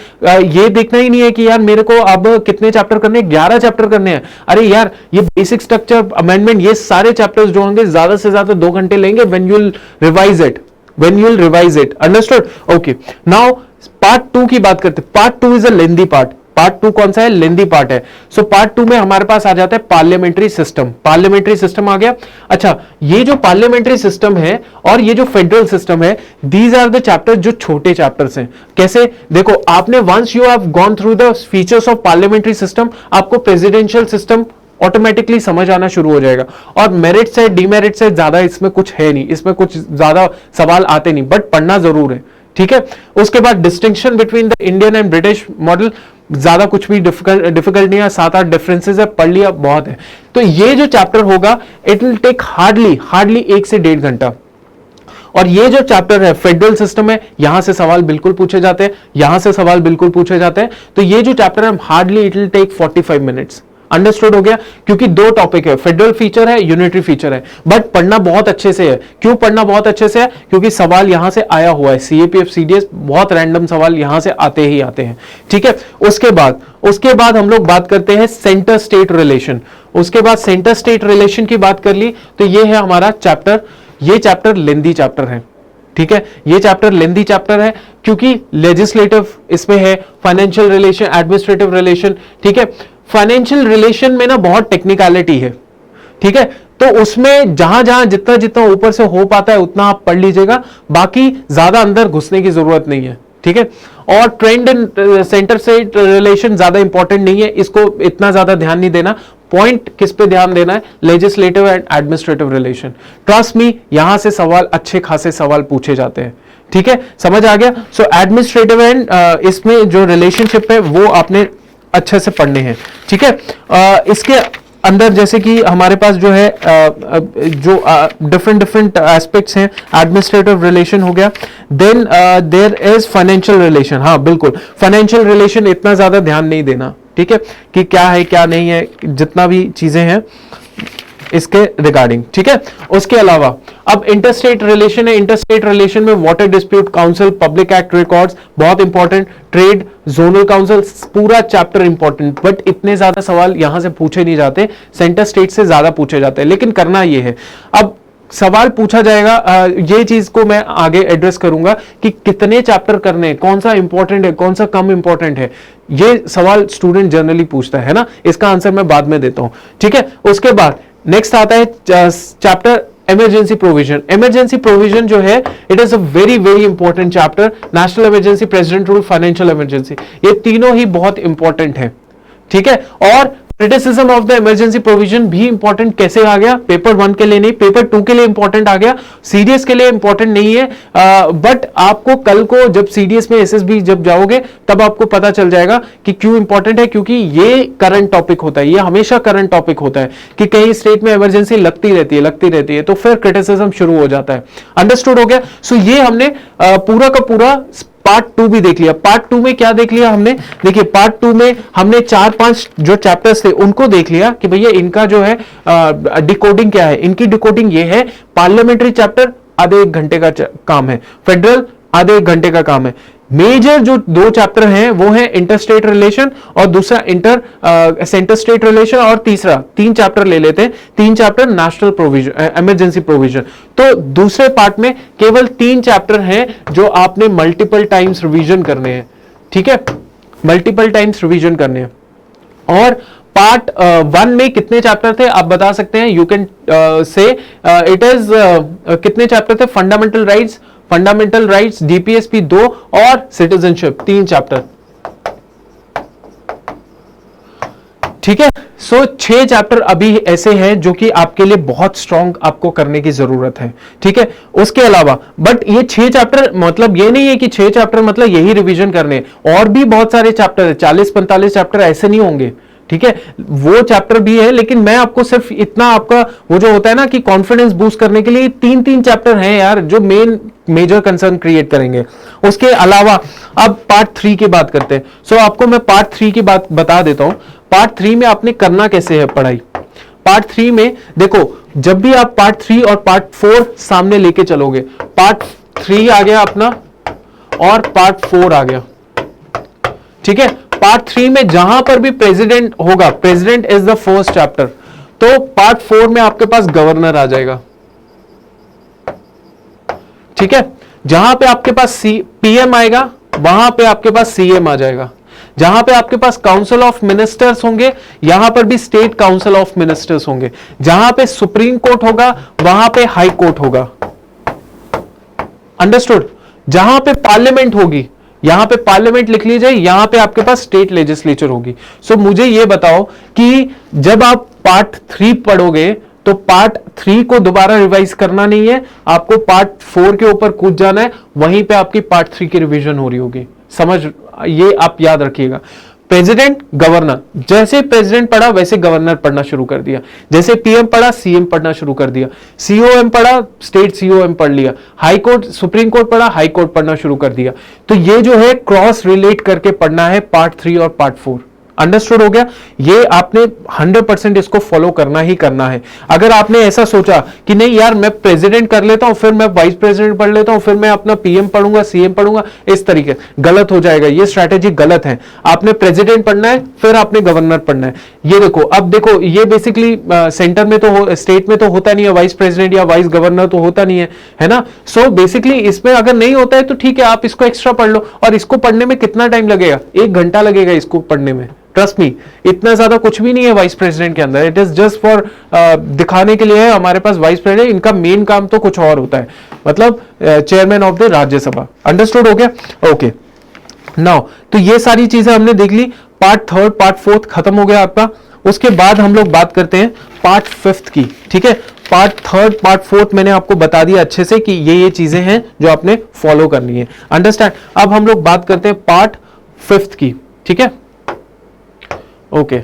ये देखना ही नहीं है कि यार मेरे को अब कितने चैप्टर करने हैं, 11 चैप्टर करने हैं। अरे यार ये बेसिक स्ट्रक्चर अमेंडमेंट ये सारे चैप्टर्स जो होंगे ज्यादा से ज्यादा 2 घंटे लेंगे when you will revise it, understood. Okay, now part 2 की बात करते हैं। Part 2 is a lengthy part. Part 2 कौन सा है? लेंदी पार्ट है। सो पार्ट 2 में हमारे पास आ जाता है पार्लियामेंट्री सिस्टम। पार्लियामेंट्री सिस्टम आ गया। अच्छा, ये जो पार्लियामेंट्री सिस्टम है और ये जो फेडरल सिस्टम है, दीज आर द चैप्टर्स जो छोटे चैप्टर्स हैं। कैसे? देखो, आपने once you have gone through the features of parliamentary system, आपको प्रेसिडेंशियल सिस्टम ऑटोमेटिकली समझ आना शुरू हो जाएगा। और मेरिट से डीमेरिट से ज्यादा इसमें कुछ है नहीं, इसमें कुछ ज्यादा सवाल आते नहीं, बट पढ़ना जरूर है, ठीक है। उसके बाद distinction between the Indian and British model, ज्यादा कुछ भी डिफिकल्ट नहीं है, 7-8 डिफरेंसेस है, पढ़ लिया बहुत है। तो ये जो चैप्टर होगा इट विल टेक हार्डली 1 से 1.5 घंटा। और ये जो चैप्टर है फेडरल सिस्टम है, यहां से सवाल बिल्कुल पूछे जाते हैं, यहां से सवाल बिल्कुल पूछे जाते हैं। तो ये जो चैप्टर है hardly it will take 45 minutes. Understood हो गया? क्योंकि 2 टॉपिक है, फेडरल फीचर है, यूनिटरी फीचर है, बट पढ़ना बहुत अच्छे से है। क्यों पढ़ना बहुत अच्छे से है? क्योंकि सवाल यहां से आया हुआ है, सीएपीएफ सीडीएस बहुत रैंडम सवाल यहां से आते ही आते हैं, ठीक है। उसके बाद हम लोग बात करते हैं सेंटर स्टेट रिलेशन। उसके बाद सेंटर स्टेट रिलेशन की बात कर ली तो ये है हमारा चैप्टर। ये चैप्टर लेंदी चैप्टर है, ठीक है। ये चैप्टर लेंदी चैप्टर है क्योंकि लेजिस्लेटिव इसमें है, फाइनेंशियल रिलेशन, एडमिनिस्ट्रेटिव रिलेशन, ठीक है। फाइनेंशियल रिलेशन में ना बहुत टेक्निकलिटी है, ठीक है। तो उसमें जहां जितना ऊपर से हो पाता है उतना आप पढ़ लीजिएगा, बाकी ज्यादा अंदर घुसने की जरूरत नहीं है, ठीक है। और trend and centre state relation ज्यादा इंपॉर्टेंट नहीं है, इसको इतना ज्यादा ध्यान नहीं देना। पॉइंट किस पे ध्यान देना है? Legislative and administrative relation. Trust me, यहां से सवाल अच्छे खासे सवाल पूछे जाते हैं, ठीक है। समझ आ गया? सो एडमिनिस्ट्रेटिव एंड इसमें जो रिलेशनशिप है वो आपने अच्छे से पढ़ने हैं, ठीक है। इसके अंदर जैसे कि हमारे पास जो है जो डिफरेंट एस्पेक्ट्स हैं, एडमिनिस्ट्रेटिव रिलेशन हो गया, then there is financial relation. हाँ बिल्कुल, फाइनेंशियल रिलेशन इतना ज्यादा ध्यान नहीं देना, ठीक है, कि क्या है क्या नहीं है, जितना भी चीजें हैं इसके रिगार्डिंग, ठीक है। उसके अलावा अब इंटरस्टेट रिलेशन है। इंटरस्टेट रिलेशन में water dispute council, public act records बहुत इंपॉर्टेंट, ट्रेड, जोनल काउंसिल, पूरा चैप्टर इंपॉर्टेंट, बट इतने ज्यादा सवाल यहां से पूछे नहीं जाते, सेंटर स्टेट से ज्यादा पूछे जाते हैं, लेकिन करना ये है। अब सवाल पूछा जाएगा, ये चीज को मैं आगे एड्रेस करूंगा कि कितने चैप्टर करने, कौन सा इंपॉर्टेंट है, कौन सा कम इंपॉर्टेंट है, ये सवाल स्टूडेंट जनरली पूछता है ना। इसका आंसर मैं बाद में देता हूं, ठीक है। उसके बाद नेक्स्ट आता है chapter emergency provision. Emergency provision जो है it is a very important chapter. National emergency, president rule, financial emergency, ये तीनों ही बहुत इंपॉर्टेंट है, ठीक है। और criticism of the emergency provision भी इंपॉर्टेंट कैसे आ गया, पेपर 1 के लिए नहीं, पेपर 2 के लिए इंपॉर्टेंट आ गया, सीडीएस के लिए इंपॉर्टेंट नहीं है, बट आपको कल को जब सीडीएस में एसएसबी जब जाओगे तब आपको पता चल जाएगा कि क्यों इंपॉर्टेंट है, क्योंकि ये करंट टॉपिक होता है, ये हमेशा करंट टॉपिक होता है कि कई स्टेट में इमरजेंसी लगती रहती है, तो फिर क्रिटिसिज्म शुरू हो जाता है। अंडरस्टूड हो गया। सो ये हमने पूरा का पूरा पार्ट 2 भी देख लिया। पार्ट 2 में क्या देख लिया हमने, देखिए पार्ट 2 में हमने 4-5 जो चैप्टर्स थे उनको देख लिया कि भैया इनका जो है डिकोडिंग क्या है। इनकी डिकोडिंग ये है, पार्लियामेंट्री चैप्टर आधे 1 घंटे का काम है, फेडरल आधे 1 घंटे का काम है। मेजर जो 2 चैप्टर हैं वो है इंटर स्टेट रिलेशन और दूसरा सेंटर स्टेट रिलेशन, और तीसरा 3 चैप्टर ले लेते हैं, 3 chapter national provision, emergency provision. तो दूसरे पार्ट में केवल 3 चैप्टर हैं जो आपने मल्टीपल टाइम्स रिवीजन करने हैं, ठीक है, मल्टीपल टाइम्स रिवीजन करने हैं। और पार्ट 1 में कितने चैप्टर थे आप बता सकते हैं, you can say it is कितने चैप्टर थे, फंडामेंटल राइट्स, डीपीएसपी 2 और सिटीजनशिप 3 चैप्टर, ठीक है। सो 6 चैप्टर अभी ऐसे हैं जो कि आपके लिए बहुत स्ट्रॉन्ग आपको करने की जरूरत है, ठीक है। उसके अलावा बट ये 6 चैप्टर मतलब ये नहीं है कि 6 चैप्टर मतलब यही रिवीजन करने, और भी बहुत सारे चैप्टर है, 40-45 चैप्टर ऐसे नहीं होंगे, ठीक है, वो चैप्टर भी है, लेकिन मैं आपको सिर्फ इतना, आपका वो जो होता है ना कि कॉन्फिडेंस बूस्ट करने के लिए 3-3 चैप्टर हैं यार जो मेजर कंसर्न क्रिएट करेंगे। उसके अलावा अब पार्ट 3 की बात करते हैं। सो आपको मैं पार्ट 3 की बात बता देता हूं। पार्ट 3 में आपने करना कैसे है पढ़ाई। पार्ट 3 में देखो, जब भी आप पार्ट 3 और पार्ट 4 सामने लेके चलोगे, पार्ट 3 आ गया अपना और पार्ट 4 आ गया, ठीक है। पार्ट 3 में जहां पर भी प्रेसिडेंट होगा, president is the first chapter, तो पार्ट 4 में आपके पास गवर्नर आ जाएगा, ठीक है। जहां पे आपके पास पीएम आएगा वहां पे आपके पास सीएम आ जाएगा। जहां पे आपके पास काउंसिल ऑफ मिनिस्टर्स होंगे यहां पर भी स्टेट काउंसिल ऑफ मिनिस्टर्स होंगे। जहां पे सुप्रीम कोर्ट होगा वहां पे हाई कोर्ट होगा। अंडरस्टूड। जहां पे पार्लियामेंट होगी, यहां पे पार्लियामेंट लिख लीजिए, यहां पे आपके पास स्टेट लेजिस्लेचर होगी। सो मुझे यह बताओ कि जब आप पार्ट 3 पढ़ोगे तो पार्ट 3 को दोबारा रिवाइज करना नहीं है, आपको पार्ट 4 के ऊपर कूद जाना है, वहीं पे आपकी पार्ट 3 की रिवीजन हो रही होगी। समझ, ये आप याद रखिएगा। प्रेसिडेंट, गवर्नर, जैसे प्रेसिडेंट पढ़ा वैसे गवर्नर पढ़ना शुरू कर दिया, जैसे पीएम पढ़ा सीएम पढ़ना शुरू कर दिया, सीओएम पढ़ा स्टेट सीओएम पढ़ लिया, हाई कोर्ट सुप्रीम कोर्ट पढ़ा हाई कोर्ट पढ़ना शुरू कर दिया। तो ये जो है क्रॉस रिलेट करके पढ़ना है पार्ट 3 और पार्ट 4। अंडरस्टूड हो गया। ये आपने 100% इसको फॉलो करना ही करना है। अगर आपने ऐसा सोचा कि नहीं यार मैं प्रेसिडेंट कर लेता हूं, फिर मैं वाइस प्रेसिडेंट पढ़ लेता हूं, फिर मैं अपना पीएम पढ़ूंगा सीएम पढ़ूंगा, इस तरीके गलत हो जाएगा। ये स्ट्रैटेजी गलत है। आपने प्रेसिडेंट पढ़ना है फिर आपने गवर्नर पढ़ना है। ये देखो, अब देखो ये बेसिकली सेंटर में तो स्टेट में तो होता नहीं है, वाइस प्रेसिडेंट या वाइस गवर्नर तो होता नहीं है ना। सो बेसिकली इसमें अगर नहीं होता है तो ठीक है, आप इसको एक्स्ट्रा पढ़ लो। और इसको पढ़ने में कितना टाइम लगेगा? 1 घंटा लगेगा इसको पढ़ने में। ट्रस्ट मी, इतना ज्यादा कुछ भी नहीं है वाइस प्रेसिडेंट के अंदर। इट इज जस्ट फॉर दिखाने के लिए है हमारे पास वाइस प्रेसिडेंट, इनका मेन काम तो कुछ और होता है, मतलब chairman of the Rajya Sabha. Understood हो गया? ओके नाउ, तो ये सारी चीजें हमने देख ली। पार्ट 3 पार्ट 4 खत्म हो गया आपका। उसके बाद हम लोग बात करते हैं पार्ट 5 की, ठीक है। पार्ट 3 पार्ट 4 मैंने आपको बता दिया अच्छे से कि ये चीजें हैं जो आपने फॉलो करनी है। अंडरस्टैंड। अब हम लोग बात करते हैं पार्ट 5 की, ठीक है। ओके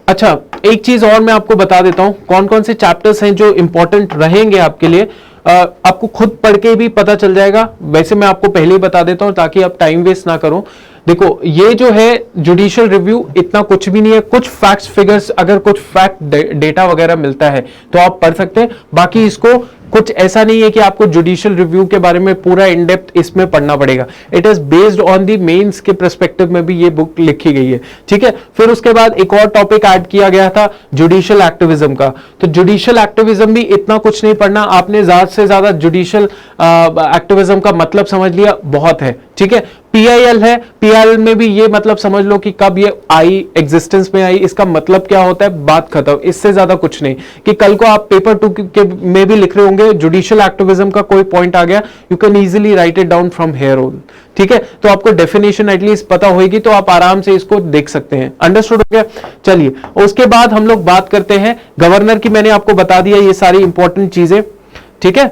अच्छा, एक चीज और मैं आपको बता देता हूं, कौन कौन से चैप्टर्स हैं जो इंपॉर्टेंट रहेंगे आपके लिए। आपको खुद पढ़ के भी पता चल जाएगा, वैसे मैं आपको पहले ही बता देता हूं ताकि आप टाइम वेस्ट ना करो। देखो, ये जो है जुडिशियल रिव्यू इतना कुछ भी नहीं है। कुछ फैक्ट्स फिगर्स, अगर कुछ फैक्ट डेटा वगैरह मिलता है तो आप पढ़ सकते हैं। बाकी इसको कुछ ऐसा नहीं है कि आपको जुडिशियल रिव्यू के बारे में पूरा इन डेप्थ इसमें पढ़ना पड़ेगा। It is based on the mains के पर्सपेक्टिव में भी ये बुक लिखी गई है, ठीक है। फिर उसके बाद एक और टॉपिक ऐड किया गया था जुडिशियल एक्टिविज्म का। तो जुडिशियल एक्टिविज्म भी इतना कुछ नहीं पढ़ना, आपने ज्यादा से ज्यादा जुडिशियल एक्टिविज्म का मतलब समझ लिया बहुत है, ठीक है। PIL है, PIL में भी ये मतलब समझ लो कि कब ये आई, एग्जिस्टेंस में आई, इसका मतलब क्या होता है, बात खत्म, इससे ज्यादा कुछ नहीं। कि कल को आप पेपर 2 के में भी लिख रहे होंगे, जुडिशियल एक्टिविज्म का कोई पॉइंट आ गया, you can easily right it down from here on, ठीक है। तो आपको डेफिनेशन एटलीस्ट पता होगी, तो आप आराम से इसको देख सकते हैं। अंडरस्टूड हो गया। चलिए उसके बाद हम लोग बात करते हैं गवर्नर की। मैंने आपको बता दिया ये सारी इंपॉर्टेंट चीजें, ठीक है।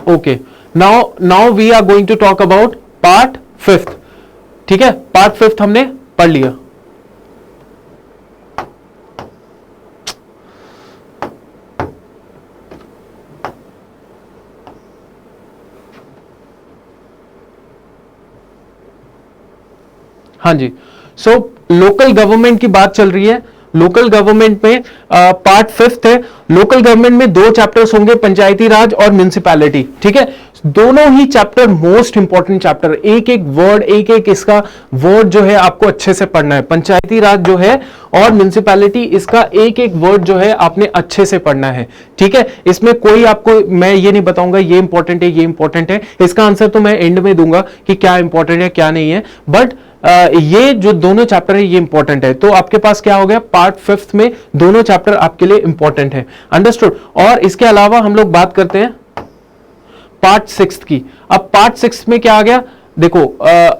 Okay, now we are going to talk about part 5th, ठीक है। पार्ट 5th हमने पढ़ लिया। हाँ जी, सो लोकल गवर्नमेंट की बात चल रही है। लोकल गवर्नमेंट में पार्ट 5th है। लोकल गवर्नमेंट में 2 चैप्टर्स होंगे, पंचायती राज और म्युनिसिपैलिटी, ठीक है। दोनों ही चैप्टर मोस्ट इंपॉर्टेंट चैप्टर, एक एक वर्ड, एक एक इसका वर्ड जो है आपको अच्छे से पढ़ना है। पंचायती राज जो है और म्युनिसिपैलिटी, इसका एक एक वर्ड जो है आपने अच्छे से पढ़ना है, ठीक है। इसमें कोई आपको मैं ये नहीं बताऊंगा ये इंपॉर्टेंट है, ये इंपॉर्टेंट है। इसका आंसर तो मैं एंड में दूंगा कि क्या इंपॉर्टेंट है क्या नहीं है, बट ये जो दोनों चैप्टर है ये इंपॉर्टेंट है। तो आपके पास क्या हो गया, पार्ट 5th में दोनों चैप्टर आपके लिए इंपॉर्टेंट है। अंडरस्टूड। और इसके अलावा हम लोग बात करते हैं पार्ट 6th की। अब पार्ट 6th में क्या आ गया, देखो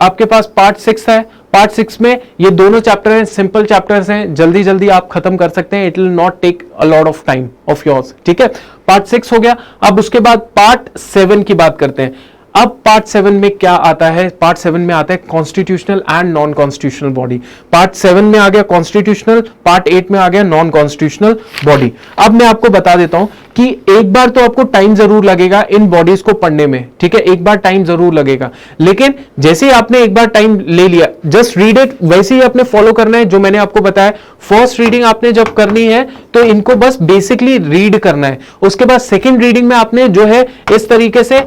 आपके पास पार्ट 6 है। पार्ट 6 में ये दोनों चैप्टर हैं, सिंपल चैप्टर्स हैं, जल्दी जल्दी आप खत्म कर सकते हैं। It will not take a lot of time of yours, ठीक है। पार्ट 6 हो गया। अब उसके बाद पार्ट 7 की बात करते हैं। अब पार्ट 7 में क्या आता है, पार्ट 7 में आता है constitutional and non constitutional body. Part 7 में आ गया कॉन्स्टिट्यूशनल, पार्ट 8 में आ गया नॉन कॉन्स्टिट्यूशनल बॉडी। अब मैं आपको बता देता हूं कि एक बार तो आपको टाइम जरूर लगेगा इन बॉडीज को पढ़ने में, ठीक है। एक बार टाइम जरूर लगेगा, लेकिन जैसे ही आपने एक बार टाइम ले लिया, जस्ट रीड इट, वैसे ही आपने फॉलो करना है जो मैंने आपको बताया। फर्स्ट रीडिंग आपने जब करनी है तो इनको बस बेसिकली रीड करना है। उसके बाद सेकेंड रीडिंग में आपने जो है इस तरीके से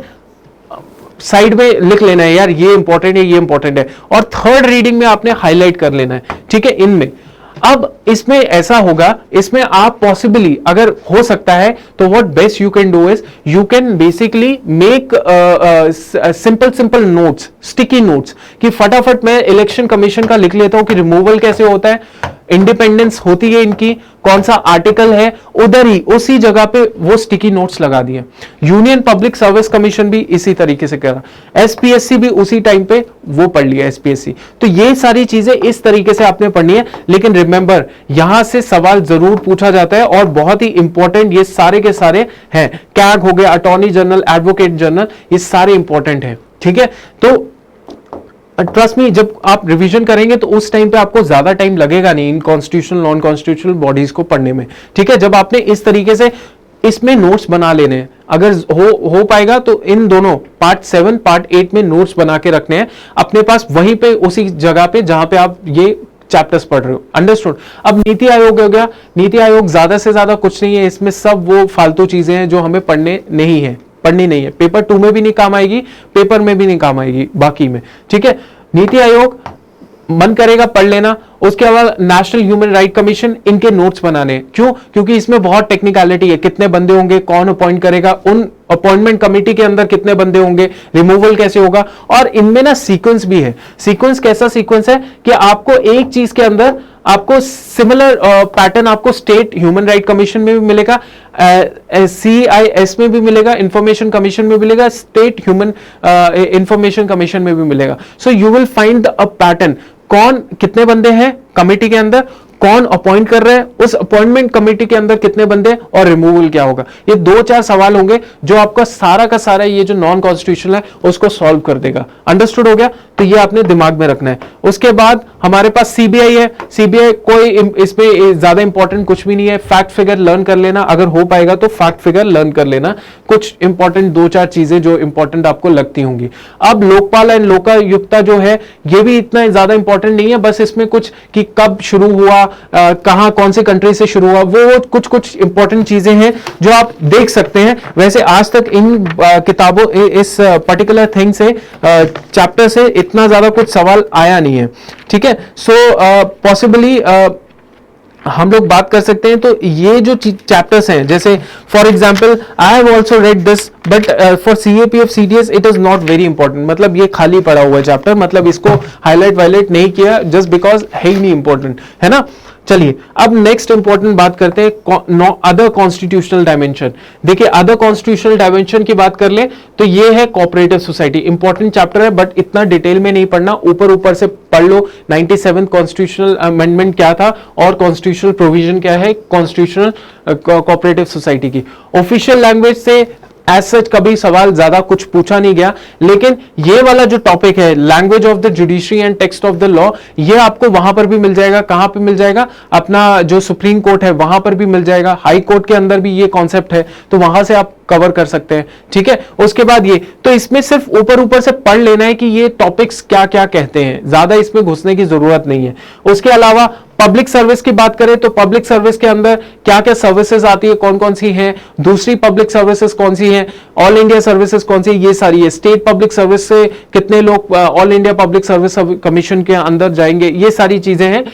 साइड में लिख लेना है, यार ये इंपॉर्टेंट है, ये इंपॉर्टेंट है। और थर्ड रीडिंग में आपने हाईलाइट कर लेना है, ठीक है, इनमें। अब इसमें ऐसा होगा, इसमें आप पॉसिबली अगर हो सकता है तो what best you can do is you can basically make simple notes, sticky notes, कि फटाफट मैं इलेक्शन कमीशन का लिख लेता हूं कि रिमूवल कैसे होता है, इंडिपेंडेंस होती है इनकी, कौन सा आर्टिकल है, उधर ही उसी जगह पे वो स्टिकी नोट्स लगा दिए। यूनियन पब्लिक सर्विस कमीशन भी इसी तरीके से करा, एसपीएससी भी उसी टाइम पे वो पढ़ लिया एसपीएससी। तो ये सारी चीजें इस तरीके से आपने पढ़नी है। लेकिन रिमेंबर, यहां से सवाल जरूर पूछा जाता है और बहुत ही इंपॉर्टेंट ये सारे के सारे हैं। कैग हो गया, अटॉर्नी जनरल, एडवोकेट जनरल, ये सारे इंपॉर्टेंट है, ठीक है। तो ट्रस्ट मी, जब आप रिवीजन करेंगे तो उस टाइम पे आपको ज्यादा टाइम लगेगा नहीं इन कॉन्स्टिट्यूशनल नॉन कॉन्स्टिट्यूशनल बॉडीज को पढ़ने में, ठीक है। जब आपने इस तरीके से इसमें नोट्स बना लेने हैं, अगर हो पाएगा तो इन दोनों पार्ट 7 पार्ट 8 में नोट्स बना के रखने हैं अपने पास, वहीं पे उसी जगह पे जहां पे आप ये चैप्टर्स पढ़ रहे हो। अंडरस्टूड। अब नीति आयोग हो गया। नीति आयोग ज्यादा से ज्यादा कुछ नहीं है, इसमें सब वो फालतू चीजें हैं जो हमें पढ़नी नहीं है। पेपर 2 में भी नहीं काम आएगी, पेपर में भी नहीं काम आएगी, बाकी में, ठीक है। नीति आयोग मन करेगा पढ़ लेना। उसके बाद नेशनल ह्यूमन राइट कमीशन, इनके नोट्स बनाने। क्यों? क्योंकि इसमें बहुत टेक्निकलिटी है, कितने बंदे होंगे, कौन अपॉइंट करेगा, उन अपॉइंटमेंट कमेटी के अंदर कितने बंदे होंगे, रिमूवल कैसे होगा, और इनमें ना सीक्वेंस भी है। सीक्वेंस कैसा सीक्वेंस है कि आपको एक चीज के अंदर आपको सिमिलर पैटर्न आपको स्टेट ह्यूमन राइट कमीशन में भी मिलेगा, CIS में भी मिलेगा, इंफॉर्मेशन कमीशन में भी मिलेगा, स्टेट ह्यूमन इंफॉर्मेशन कमीशन में भी मिलेगा। So you will find a pattern, कौन कितने बंदे हैं कमेटी के अंदर, कौन अपॉइंट कर रहे हैं, उस अपॉइंटमेंट कमेटी के अंदर कितने बंदे, और रिमूवल क्या होगा। ये 2-4 सवाल होंगे जो आपका सारा का सारा ये जो नॉन कॉन्स्टिट्यूशनल है उसको सॉल्व कर देगा। अंडरस्टूड हो गया? तो ये आपने दिमाग में रखना है। उसके बाद हमारे पास सीबीआई है। सीबीआई कोई इसमें ज्यादा इंपॉर्टेंट कुछ भी नहीं है, फैक्ट फिगर लर्न कर लेना, अगर हो पाएगा तो फैक्ट फिगर लर्न कर लेना, कुछ इंपॉर्टेंट 2-4 चीजें जो इंपॉर्टेंट आपको लगती होंगी। अब लोकपाल एंड लोकायुक्ता जो है ये भी इतना ज्यादा इंपॉर्टेंट नहीं है, बस इसमें कुछ कि कब शुरू हुआ, कहां कौन से कंट्री से शुरू हुआ, वो कुछ इंपॉर्टेंट चीजें हैं जो आप देख सकते हैं। वैसे आज तक इन किताबों इस पर्टिकुलर थिंग से चैप्टर से इतना ज्यादा कुछ सवाल आया नहीं है, ठीक है। सो पॉसिबली हम लोग बात कर सकते हैं। तो ये जो चैप्टर्स हैं, जैसे for example I have also read this but for CAPF CDS it is not very important, मतलब ये खाली पड़ा हुआ चैप्टर, मतलब इसको हाईलाइट वाईलाइट नहीं किया जस्ट बिकॉज है ही नहीं इंपॉर्टेंट, है ना। चलिए अब नेक्स्ट इंपॉर्टेंट बात करते हैं अदर कॉन्स्टिट्यूशनल डायमेंशन। देखिए अदर कॉन्स्टिट्यूशनल डायमेंशन की बात कर ले तो ये है कोऑपरेटिव सोसाइटी, इंपॉर्टेंट चैप्टर है बट इतना डिटेल में नहीं पढ़ना, ऊपर ऊपर से पढ़ लो 97 कॉन्स्टिट्यूशनल अमेंडमेंट क्या था और कॉन्स्टिट्यूशनल प्रोविजन क्या है कॉन्स्टिट्यूशनल कोऑपरेटिव सोसाइटी की। ऑफिशियल लैंग्वेज से एज सच कभी सवाल ज्यादा कुछ पूछा नहीं गया, लेकिन ये वाला जो टॉपिक है language of the judiciary and text of the law, ये आपको वहां पर भी मिल जाएगा। कहां पे मिल जाएगा? अपना जो सुप्रीम कोर्ट है वहां पर भी मिल जाएगा, हाई कोर्ट के अंदर भी ये कॉन्सेप्ट है, तो वहां से आप कवर कर सकते हैं, ठीक है। उसके बाद ये तो इसमें सिर्फ ऊपर ऊपर से पढ़ लेना है कि ये टॉपिक्स क्या क्या कहते हैं, ज्यादा इसमें घुसने की जरूरत नहीं है। उसके अलावा पब्लिक सर्विस की बात करें तो पब्लिक सर्विस के अंदर क्या क्या सर्विसेज आती है, कौन कौन सी हैं, दूसरी पब्लिक सर्विसेज कौन सी हैं, ऑल इंडिया सर्विसेज कौन सी, ये सारी है। स्टेट पब्लिक सर्विस से कितने लोग all India public service commission के अंदर जाएंगे, ये सारी चीजें हैं,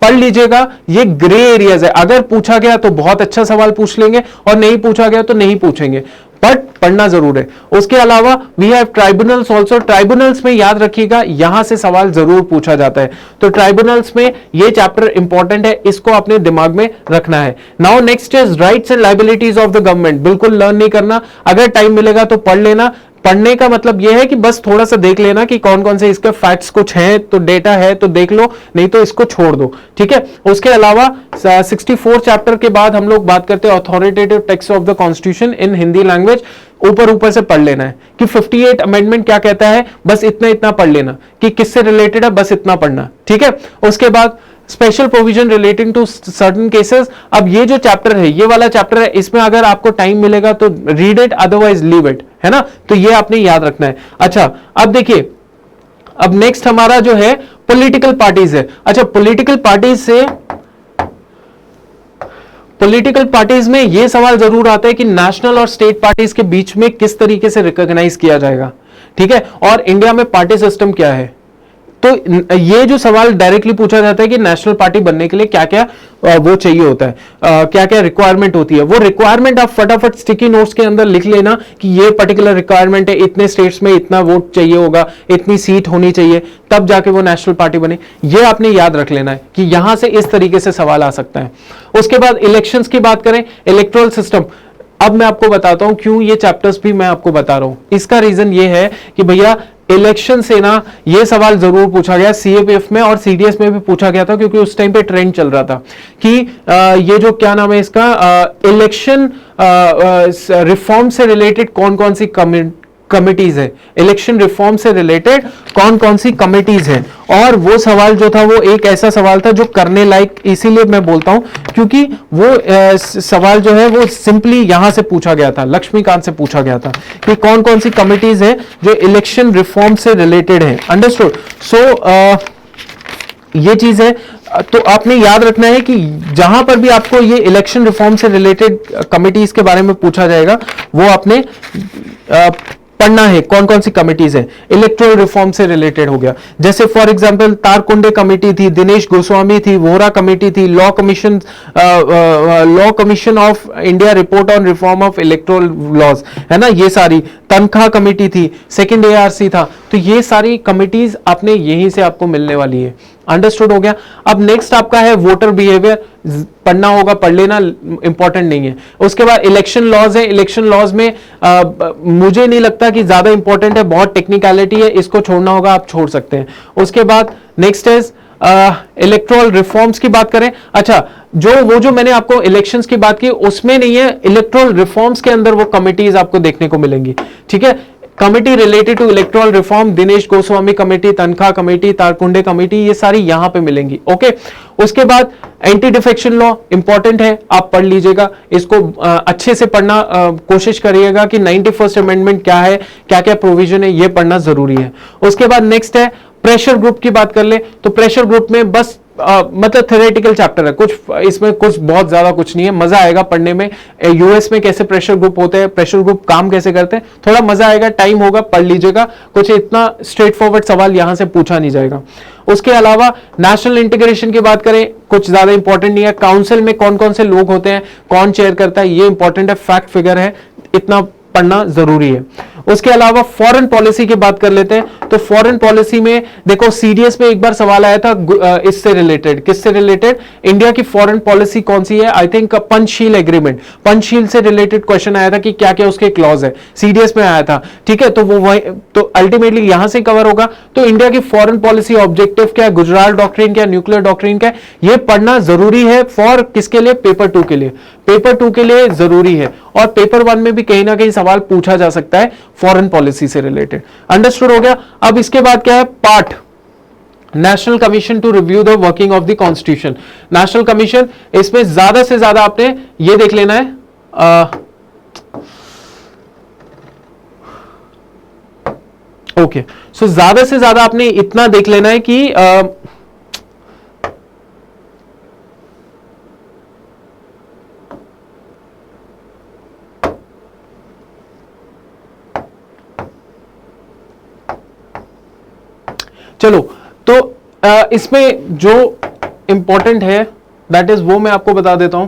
पढ़ लीजिएगा। ये ग्रे एरियाज है, अगर पूछा गया तो बहुत अच्छा सवाल पूछ लेंगे और नहीं पूछा गया तो नहीं पूछेंगे, बट पढ़ना जरूर है। उसके अलावा we have tribunals also, tribunals में याद रखिएगा यहां से सवाल जरूर पूछा जाता है, तो ट्राइब्यूनल्स में ये चैप्टर इंपॉर्टेंट है, इसको अपने दिमाग में रखना है। Now next is rights and liabilities of the government, बिल्कुल लर्न नहीं करना, अगर टाइम मिलेगा तो पढ़ लेना। पढ़ने का मतलब यह है कि बस थोड़ा सा देख लेना कि कौन कौन से इसके फैक्ट्स कुछ हैं, तो डेटा है तो देख लो, नहीं तो इसको छोड़ दो, ठीक है। उसके अलावा 64 चैप्टर के बाद हम लोग बात करते हैं authoritative text of the constitution in Hindi language, ऊपर ऊपर से पढ़ लेना है कि 58 अमेंडमेंट क्या कहता है, बस इतना इतना पढ़ लेना कि किससे रिलेटेड है, बस इतना पढ़ना, ठीक है। उसके बाद special provision relating to certain cases, अब ये जो चैप्टर है ये वाला चैप्टर है, इसमें अगर आपको टाइम मिलेगा तो read it, otherwise leave it, है ना, तो ये आपने याद रखना है। अच्छा अब देखिए, अब नेक्स्ट हमारा जो है पॉलिटिकल पार्टीज है। अच्छा पॉलिटिकल पार्टीज में ये सवाल जरूर आता है कि नेशनल और स्टेट पार्टीज के बीच में किस तरीके से रिकॉग्नाइज किया जाएगा, ठीक है, और इंडिया में पार्टी सिस्टम क्या है। तो ये जो सवाल डायरेक्टली पूछा जाता है कि नेशनल पार्टी बनने के लिए क्या क्या वो चाहिए होता है, क्या क्या रिक्वायरमेंट होती है, वो रिक्वायरमेंट आप फटाफट स्टिकी नोट्स के अंदर लिख लेना कि ये पर्टिकुलर रिक्वायरमेंट है, इतने स्टेट्स में इतना वोट चाहिए होगा, इतनी सीट होनी चाहिए, तब जाके वो नेशनल पार्टी बने। ये आपने याद रख लेना है कि यहां से इस तरीके से सवाल आ सकता है। उसके बाद इलेक्शंस की बात करें, इलेक्टोरल सिस्टम, अब मैं आपको बताता हूं क्यों ये चैप्टर्स भी मैं आपको बता रहा हूं। इसका रीजन ये है कि भैया इलेक्शन से ना ये सवाल जरूर पूछा गया, सीएपीएफ में और सीडीएस में भी पूछा गया था, क्योंकि उस टाइम पे ट्रेंड चल रहा था कि ये जो क्या नाम है इसका, इलेक्शन रिफॉर्म से रिलेटेड कौन कौन सी कमिटीज है, इलेक्शन रिफॉर्म से रिलेटेड कौन कौन सी कमिटीज है। और वो सवाल जो था वो एक ऐसा सवाल था जो करने लायक, इसीलिए मैं बोलता हूं क्योंकि वो सवाल जो है वो सिंपली यहां से पूछा गया था, लक्ष्मीकांत से पूछा गया था कि कौन कौन सी कमिटीज है जो इलेक्शन रिफॉर्म से रिलेटेड है। अंडरस्टूड। सो ये चीज है, तो आपने याद रखना है कि जहां पर भी आपको ये इलेक्शन रिफॉर्म से रिलेटेड कमिटीज के बारे में पूछा जाएगा वो आपने पढ़ना है कौन कौन सी कमिटीज है। इलेक्टोरल रिफॉर्म से रिलेटेड हो गया, जैसे फॉर एग्जांपल तारकुंडे कमेटी थी, दिनेश गोस्वामी थी, वोहरा कमेटी थी, law commission of India report on reform of electoral laws, है ना, ये सारी, तनख्वाह कमेटी थी, सेकंड एआरसी था, तो ये सारी कमिटीज आपने यहीं से आपको मिलने वाली है। अंडरस्टूड हो गया। अब नेक्स्ट आपका है वोटर बिहेवियर, पढ़ना होगा, पढ़ लेना, इंपॉर्टेंट नहीं है। उसके बाद इलेक्शन लॉज है, इलेक्शन लॉज में मुझे नहीं लगता कि ज्यादा इंपॉर्टेंट है, बहुत टेक्निकलिटी है, इसको छोड़ना होगा, आप छोड़ सकते हैं। उसके बाद नेक्स्ट इज इलेक्टोरल रिफॉर्म्स की बात करें। अच्छा जो मैंने आपको इलेक्शंस की बात की उसमें नहीं है, इलेक्टोरल रिफॉर्म्स के अंदर वो कमिटीज आपको देखने को मिलेंगी, ठीक है। Committee related to electoral reform, Dinesh Goswami committee, तनख्वाह कमेटी, तारकुंडे कमेटी, ये सारी यहां पे मिलेंगी, ओके। उसके बाद एंटी डिफेक्शन लॉ इंपॉर्टेंट है, आप पढ़ लीजिएगा इसको, अच्छे से पढ़ना कोशिश करिएगा कि 91st अमेंडमेंट क्या है, क्या क्या प्रोविजन है, ये पढ़ना जरूरी है। उसके बाद नेक्स्ट है प्रेशर ग्रुप की बात कर ले, तो प्रेशर ग्रुप में बस मतलब थ्योरेटिकल चैप्टर है, कुछ इसमें कुछ बहुत ज्यादा कुछ नहीं है, मजा आएगा पढ़ने में। यूएस में कैसे प्रेशर ग्रुप होते हैं, प्रेशर ग्रुप काम कैसे करते हैं, थोड़ा मजा आएगा, टाइम होगा, पढ़ लीजिएगा। कुछ इतना स्ट्रेट फॉरवर्ड सवाल यहां से पूछा नहीं जाएगा। उसके अलावा नेशनल इंटीग्रेशन की बात करें, कुछ ज्यादा इंपॉर्टेंट नहीं है। काउंसिल में कौन कौन से लोग होते हैं, कौन चेयर करता है, ये इंपॉर्टेंट है, फैक्ट फिगर है, इतना पढ़ना जरूरी है। उसके अलावा फॉरेन पॉलिसी की बात कर लेते हैं। तो फॉरेन पॉलिसी में देखो, सीडीएस में एक बार सवाल आया था इससे रिलेटेड, किससे रिलेटेड, इंडिया की फॉरेन पॉलिसी कौन सी है, I think Panchsheel agreement, Panchsheel से रिलेटेड क्वेश्चन आया था कि क्या क्या उसके क्लॉज है, सीडीएस में आया था। ठीक है, तो वो वही, तो अल्टीमेटली यहां से कवर होगा। तो इंडिया की फॉरेन पॉलिसी ऑब्जेक्टिव क्या है, गुजरात डॉक्ट्रिन क्या, न्यूक्लियर डॉक्ट्रिन क्या, ये पढ़ना जरूरी है। फॉर किसके लिए, पेपर 2 के लिए, पेपर 2 के लिए जरूरी है। और पेपर 1 में भी कहीं ना कहीं सवाल पूछा जा सकता है फॉरेन पॉलिसी से रिलेटेड। अंडरस्टूड हो गया। अब इसके बाद क्या है, part national commission to review the working of the constitution. National commission, इसमें ज्यादा से ज्यादा आपने ये देख लेना है, ओके, सो ज्यादा से ज्यादा आपने इतना देख लेना है कि चलो, तो इसमें जो इंपॉर्टेंट है दैट इज वो मैं आपको बता देता हूं।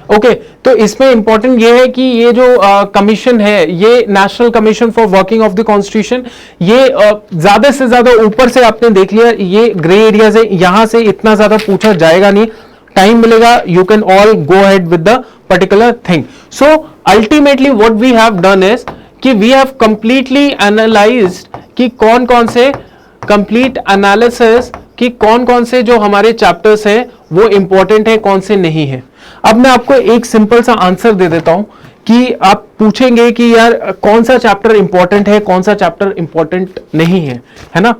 ओके, तो इसमें इंपॉर्टेंट ये है कि ये जो कमीशन है, ये national commission for working of the constitution, ये ज्यादा से ज्यादा ऊपर से आपने देख लिया, ये ग्रे एरियाज है, यहां से इतना ज्यादा पूछा जाएगा नहीं, टाइम मिलेगा, you can all go ahead with the particular thing. So ultimately what we have done is कि वी हैव कंप्लीटली एनालाइज्ड कि कौन कौन से, कंप्लीट एनालिसिस कि कौन कौन से जो हमारे चैप्टर्स हैं वो इंपॉर्टेंट है, कौन से नहीं है। अब मैं आपको एक सिंपल सा आंसर दे देता हूं कि आप पूछेंगे कि यार कौन सा चैप्टर इंपॉर्टेंट है, कौन सा चैप्टर इंपॉर्टेंट नहीं है ना।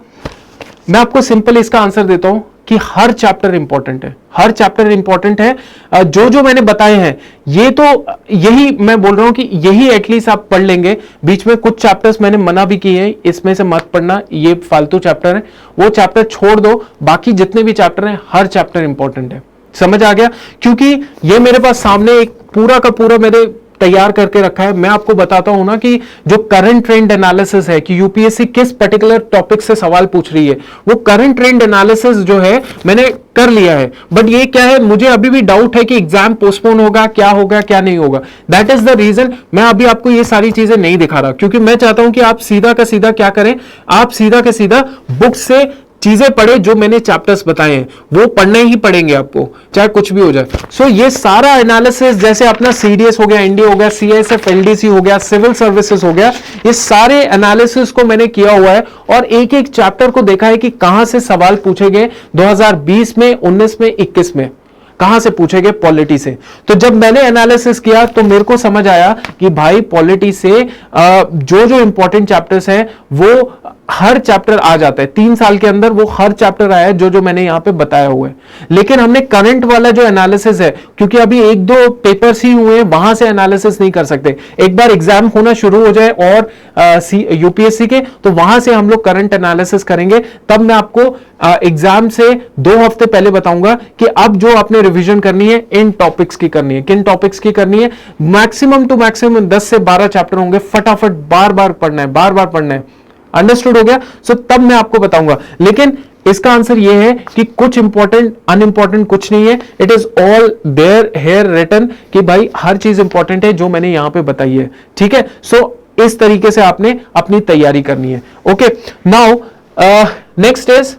मैं आपको सिंपल इसका आंसर देता हूं कि हर चैप्टर इंपॉर्टेंट है, हर चैप्टर इंपॉर्टेंट है। जो जो मैंने बताए हैं, ये तो यही मैं बोल रहा हूं कि यही एटलीस्ट आप पढ़ लेंगे। बीच में कुछ चैप्टर्स मैंने मना भी किए हैं, इसमें से मत पढ़ना, ये फालतू चैप्टर है, वो चैप्टर छोड़ दो। बाकी जितने भी चैप्टर हैं, हर चैप्टर इंपॉर्टेंट है। समझ आ गया? क्योंकि ये मेरे पास सामने एक पूरा का पूरा मेरे तैयार करके रखा है। मैं आपको बताता हूं ना कि जो करंट ट्रेंड एनालिसिस है कि यूपीएससी किस पर्टिकुलर टॉपिक से सवाल पूछ रही है, वो करंट ट्रेंड एनालिसिस जो है मैंने कर लिया है। बट ये क्या है, मुझे अभी भी डाउट है कि एग्जाम पोस्टपोन होगा, क्या होगा क्या नहीं होगा। दैट इज द रीजन मैं अभी आपको ये सारी चीजें नहीं दिखा रहा, क्योंकि मैं चाहता हूं कि आप सीधा का सीधा क्या करें, आप सीधा का सीधा बुक से चीजें पढ़े, जो मैंने चैप्टर्स बताए हैं वो पढ़ने ही पड़ेंगे आपको, चाहे कुछ भी हो जाए। सो ये सारा एनालिसिस, जैसे अपना सीडीएस हो गया, एनडीए हो गया, सीआईएसएफ, एलडीसी हो गया, सिविल सर्विसेज हो गया, ये सारे एनालिसिस को मैंने किया हुआ है और एक एक चैप्टर को देखा है कि कहां से सवाल पूछे गए 2020 में, 19 में, 21 में, कहां से पूछे गए, पॉलिटी से। तो जब मैंने एनालिसिस किया तो मेरे को समझ आया कि भाई पॉलिटी से जो जो इंपॉर्टेंट चैप्टर्स हैं वो हर चैप्टर आ जाता है। 3 साल के अंदर वो हर चैप्टर आया है जो जो मैंने यहां पे बताया हुआ है। लेकिन हमने करंट वाला जो एनालिसिस है, क्योंकि अभी 1-2 पेपर्स ही हुए हैं, वहां से एनालिसिस नहीं कर सकते। एक बार एग्जाम होना शुरू हो जाए और यूपीएससी के, तो वहां से हम लोग करंट एनालिसिस करेंगे। तब मैं आपको एग्जाम से 2 हफ्ते पहले बताऊंगा कि अब जो आपने रिवीजन करनी है, इन टॉपिक्स की करनी है, किन टॉपिक्स की करनी है। मैक्सिमम टू मैक्सिमम 10 से 12 चैप्टर होंगे, फटाफट बार बार पढ़ना है, बार बार पढ़ना है। अंडरस्टूड हो गया? सो तब मैं आपको बताऊंगा। लेकिन इसका आंसर यह है कि कुछ इंपॉर्टेंट, अनइंपॉर्टेंट कुछ नहीं है। It is all there here written कि भाई हर चीज इंपॉर्टेंट है जो मैंने यहां पे बताई है। ठीक है? सो इस तरीके से आपने अपनी तैयारी करनी है। ओके, नाउ नेक्स्ट इज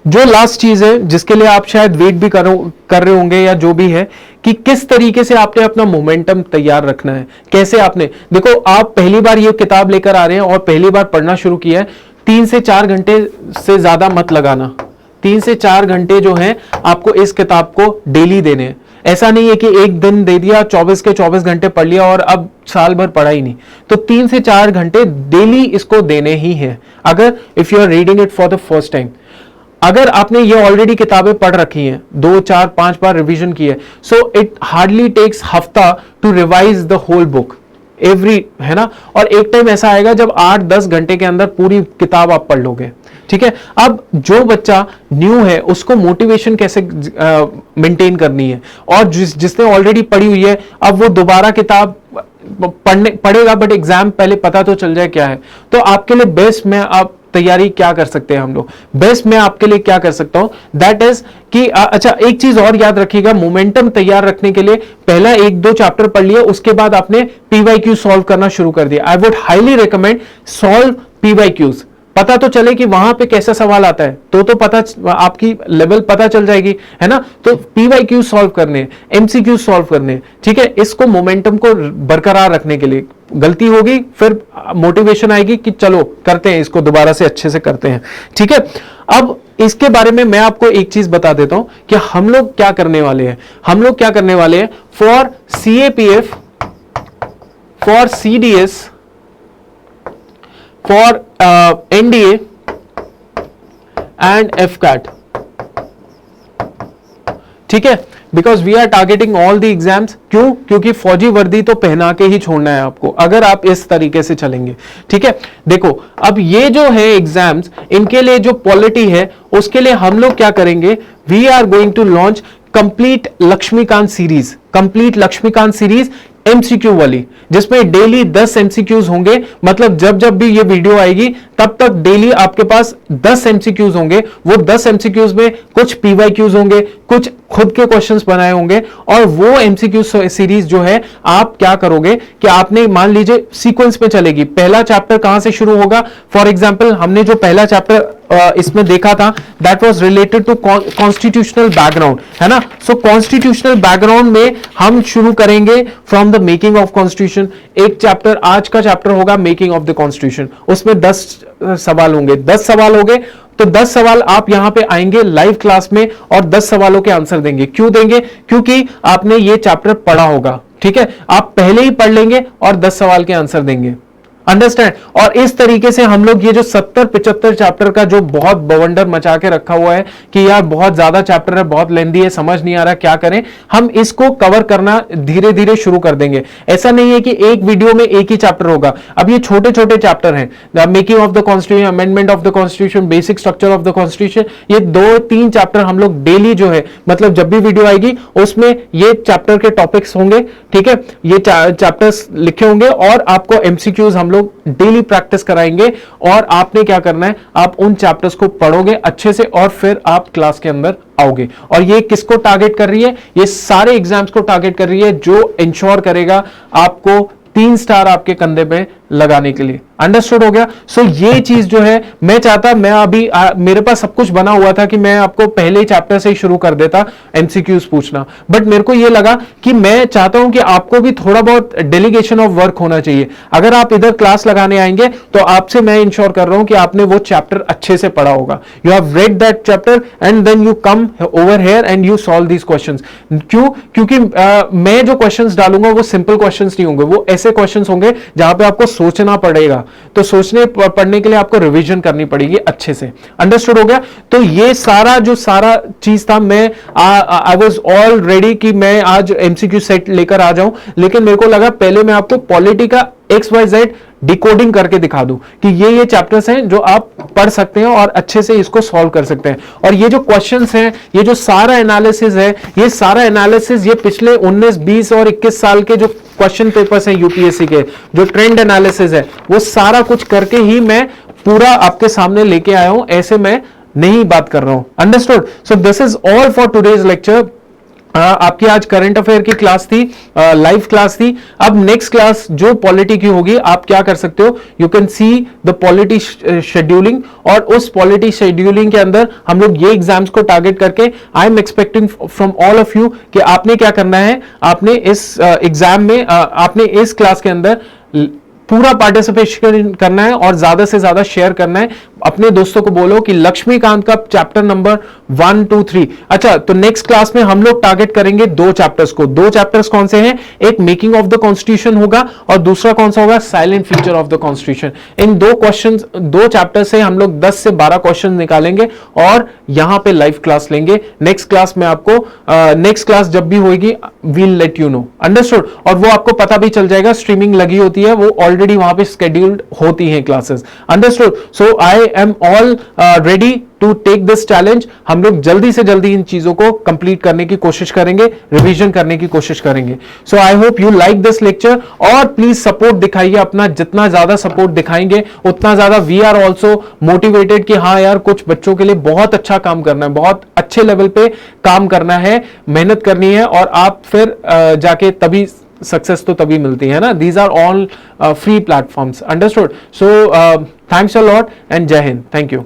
जो लास्ट चीज है जिसके लिए आप शायद वेट भी कर रहे होंगे या जो भी है, कि किस तरीके से आपने अपना मोमेंटम तैयार रखना है। कैसे आपने, देखो आप पहली बार ये किताब लेकर आ रहे हैं और पहली बार पढ़ना शुरू किया है, 3 से 4 घंटे से ज्यादा मत लगाना। 3 से 4 घंटे जो है आपको इस किताब को डेली देने हैं। ऐसा नहीं है कि एक दिन दे दिया, 24 के 24 घंटे पढ़ लिया और अब साल भर पढ़ा ही नहीं। तो 3 से 4 घंटे डेली इसको देने ही है, अगर if you are reading it for the first time. अगर आपने ये ऑलरेडी किताबें पढ़ रखी हैं, 2, 4, 5 बार रिवीजन की है, सो इट हार्डली टेक्स हफ्ता to revise the whole book. Every, है ना। और एक टाइम ऐसा आएगा जब 8-10 घंटे के अंदर पूरी किताब आप पढ़ लोगे, ठीक है। अब जो बच्चा न्यू है उसको मोटिवेशन कैसे मेंटेन करनी है, और जिसने ऑलरेडी पढ़ी हुई है अब वो दोबारा किताब पढ़ेगा, बट एग्जाम पहले पता तो चल जाए क्या है। तो आपके लिए बेस्ट में आप तैयारी क्या कर सकते हैं हम लोग, बेस्ट मैं आपके लिए क्या कर सकता हूं, दैट इज कि अच्छा एक चीज और याद रखिएगा, मोमेंटम तैयार रखने के लिए पहला 1-2 चैप्टर पढ़ लिए, उसके बाद आपने पीवाईक्यू सॉल्व करना शुरू कर दिया। I would highly recommend solve PYQs, पता तो चले कि वहां पे कैसा सवाल आता है, तो पता आपकी लेवल पता चल जाएगी, है ना। तो पीवाईक्यू सॉल्व करने, एमसीक्यू सॉल्व करने, ठीक है। इसको मोमेंटम को बरकरार रखने के लिए, गलती होगी फिर मोटिवेशन आएगी कि चलो करते हैं इसको, दोबारा से अच्छे से करते हैं, ठीक है। अब इसके बारे में मैं आपको एक चीज बता देता हूं कि हम लोग क्या करने वाले हैं। हम लोग क्या करने वाले हैं for CAPF, for CDS, for NDA and FCAT, ठीक है। Because we are targeting all the exams, क्यों? क्योंकि फौजी वर्दी तो पहना के ही छोड़ना है आपको अगर आप इस तरीके से चलेंगे, ठीक है। देखो अब ये जो है एग्जाम्स, इनके लिए जो पॉलिटी है उसके लिए हम लोग क्या करेंगे, we are going to launch complete Laxmikant series, complete Laxmikant series MCQ वाली, जिसमें डेली 10 MCQs होंगे। मतलब जब जब भी ये वीडियो आएगी तब तक डेली आपके पास 10 MCQs होंगे। वो 10 MCQs में कुछ PYQs होंगे, कुछ खुद के क्वेश्चंस बनाए होंगे, और वो MCQ सीरीज जो है आप क्या करोगे कि आपने मान लीजिए सीक्वेंस में चलेगी। पहला चैप्टर कहां से शुरू होगा, फॉर एग्जाम्पल हमने जो पहला चैप्टर इसमें देखा था that was related to constitutional background, है ना। सो कॉन्स्टिट्यूशनल बैकग्राउंड में हम शुरू करेंगे from the making of constitution. एक चैप्टर, आज का चैप्टर होगा मेकिंग ऑफ द कॉन्स्टिट्यूशन, उसमें 10 सवाल होंगे। 10 सवाल हो गए तो 10 सवाल आप यहां पे आएंगे लाइव क्लास में और 10 सवालों के आंसर देंगे। क्यों देंगे? क्योंकि आपने ये चैप्टर पढ़ा होगा, ठीक है। आप पहले ही पढ़ लेंगे और 10 सवाल के आंसर देंगे, अंडरस्टैंड। और इस तरीके से हम लोग ये जो 70-75 चैप्टर का जो बहुत बवंडर मचा के रखा हुआ है कि यार बहुत ज्यादा चैप्टर है, बहुत लेंदी है, समझ नहीं आ रहा क्या करें, हम इसको कवर करना धीरे धीरे शुरू कर देंगे। ऐसा नहीं है कि एक वीडियो में एक ही चैप्टर होगा। अब ये छोटे छोटे चैप्टर हैं, the making of the constitution, amendment of the constitution, basic structure of the constitution, ये 2-3 चैप्टर हम लोग डेली जो है, मतलब जब भी वीडियो आएगी उसमें ये चैप्टर के टॉपिक्स होंगे, ठीक है। ये चैप्टर्स लिखे होंगे और आपको MCQs हम डेली प्रैक्टिस कराएंगे। और आपने क्या करना है, आप उन चैप्टर्स को पढ़ोगे अच्छे से और फिर आप क्लास के अंदर आओगे। और ये किसको टारगेट कर रही है? ये सारे एग्जाम्स को टारगेट कर रही है, जो इंश्योर करेगा आपको 3 स्टार आपके कंधे पे लगाने के लिए। अंडरस्टूड हो गया? सो ये चीज जो है मैं चाहता, मैं अभी मेरे पास सब कुछ बना हुआ था कि मैं आपको पहले चैप्टर से ही शुरू कर देता MCQs पूछना, बट मेरे को ये लगा कि मैं चाहता हूं कि आपको भी थोड़ा बहुत डेलीगेशन ऑफ वर्क होना चाहिए। अगर आप इधर क्लास लगाने आएंगे तो आपसे मैं इंश्योर कर रहा हूं कि आपने वो चैप्टर अच्छे से पढ़ा होगा, you have read that chapter and then you come over here and you solve these questions. क्यों? क्योंकि मैं जो क्वेश्चंस डालूंगा वो सिंपल क्वेश्चंस नहीं होंगे, वो ऐसे क्वेश्चंस होंगे जहां पे आपको सोचना पड़ेगा। तो सोचने पढ़ने के लिए आपको रिवीजन करनी पड़ेगी अच्छे से। अंडरस्टूड हो गया? तो ये सारा जो सारा चीज था, मैं आई वाज ऑल रेडी कि मैं आज MCQ सेट लेकर आ जाऊं, लेकिन मेरे को लगा पहले मैं आपको पॉलिटी का XYZ डिकोडिंग करके दिखा दूं कि ये चैप्टर्स हैं जो आप पढ़ सकते हैं और अच्छे से इसको सॉल्व कर सकते हैं। और ये जो क्वेश्चंस हैं, ये जो सारा एनालिसिस है, ये सारा एनालिसिस ये पिछले 19, 20 और 21 साल के जो क्वेश्चन पेपर्स हैं UPSC के, जो ट्रेंड एनालिसिस है, वो सारा कुछ करके ही मैं पूरा आपके सामने लेके आया हूं। ऐसे मैं नहीं बात कर रहा हूं। Understood? So this is all for today's lecture. आपकी आज करंट अफेयर की क्लास थी, लाइव क्लास थी। अब नेक्स्ट क्लास जो पॉलिटी की होगी, आप क्या कर सकते हो, you can see the polity scheduling, और उस पॉलिटी शेड्यूलिंग के अंदर हम लोग ये एग्जाम्स को टारगेट करके I am expecting from all of you कि आपने क्या करना है, आपने इस एग्जाम में आपने इस क्लास के अंदर पूरा पार्टिसिपेशन करना है और ज्यादा से ज्यादा शेयर करना है। अपने दोस्तों को बोलो कि लक्ष्मीकांत का चैप्टर नंबर 1, 2, 3। अच्छा, तो नेक्स्ट क्लास में हम लोग टारगेट करेंगे 2 चैप्टर्स को। 2 चैप्टर्स कौन से हैं? एक मेकिंग ऑफ द कॉन्स्टिट्यूशन होगा और दूसरा कौन सा होगा? Silent feature of the constitution. In 2 questions, 2 chapter से हम लोग 10 से 12 क्वेश्चन निकालेंगे और यहां पे लाइव क्लास लेंगे। नेक्स्ट क्लास में आपको नेक्स्ट क्लास जब भी होगी we'll let you know, understood. और वो आपको पता भी चल जाएगा, स्ट्रीमिंग लगी होती है, वो ऑलरेडी वहां पे स्केड्यूल्ड होती हैं classes, understood. So I am all ready to take this challenge. हम लोग जल्दी से जल्दी इन चीजों को कंप्लीट करने की कोशिश करेंगे, रिवीजन करने की कोशिश करेंगे। So I hope you like this lecture और प्लीज सपोर्ट दिखाइए अपना। जितना ज्यादा सपोर्ट दिखाएंगे उतना ज्यादा वी आर ऑल्सो मोटिवेटेड कि हाँ यार, कुछ बच्चों के लिए बहुत अच्छा काम करना है, बहुत अच्छे लेवल पे काम करना है, मेहनत करनी है और आप फिर जाके तभी सक्सेस तो तभी मिलती है ना। These are all free platforms, understood. So thanks a lot and जय हिंद, थैंक यू।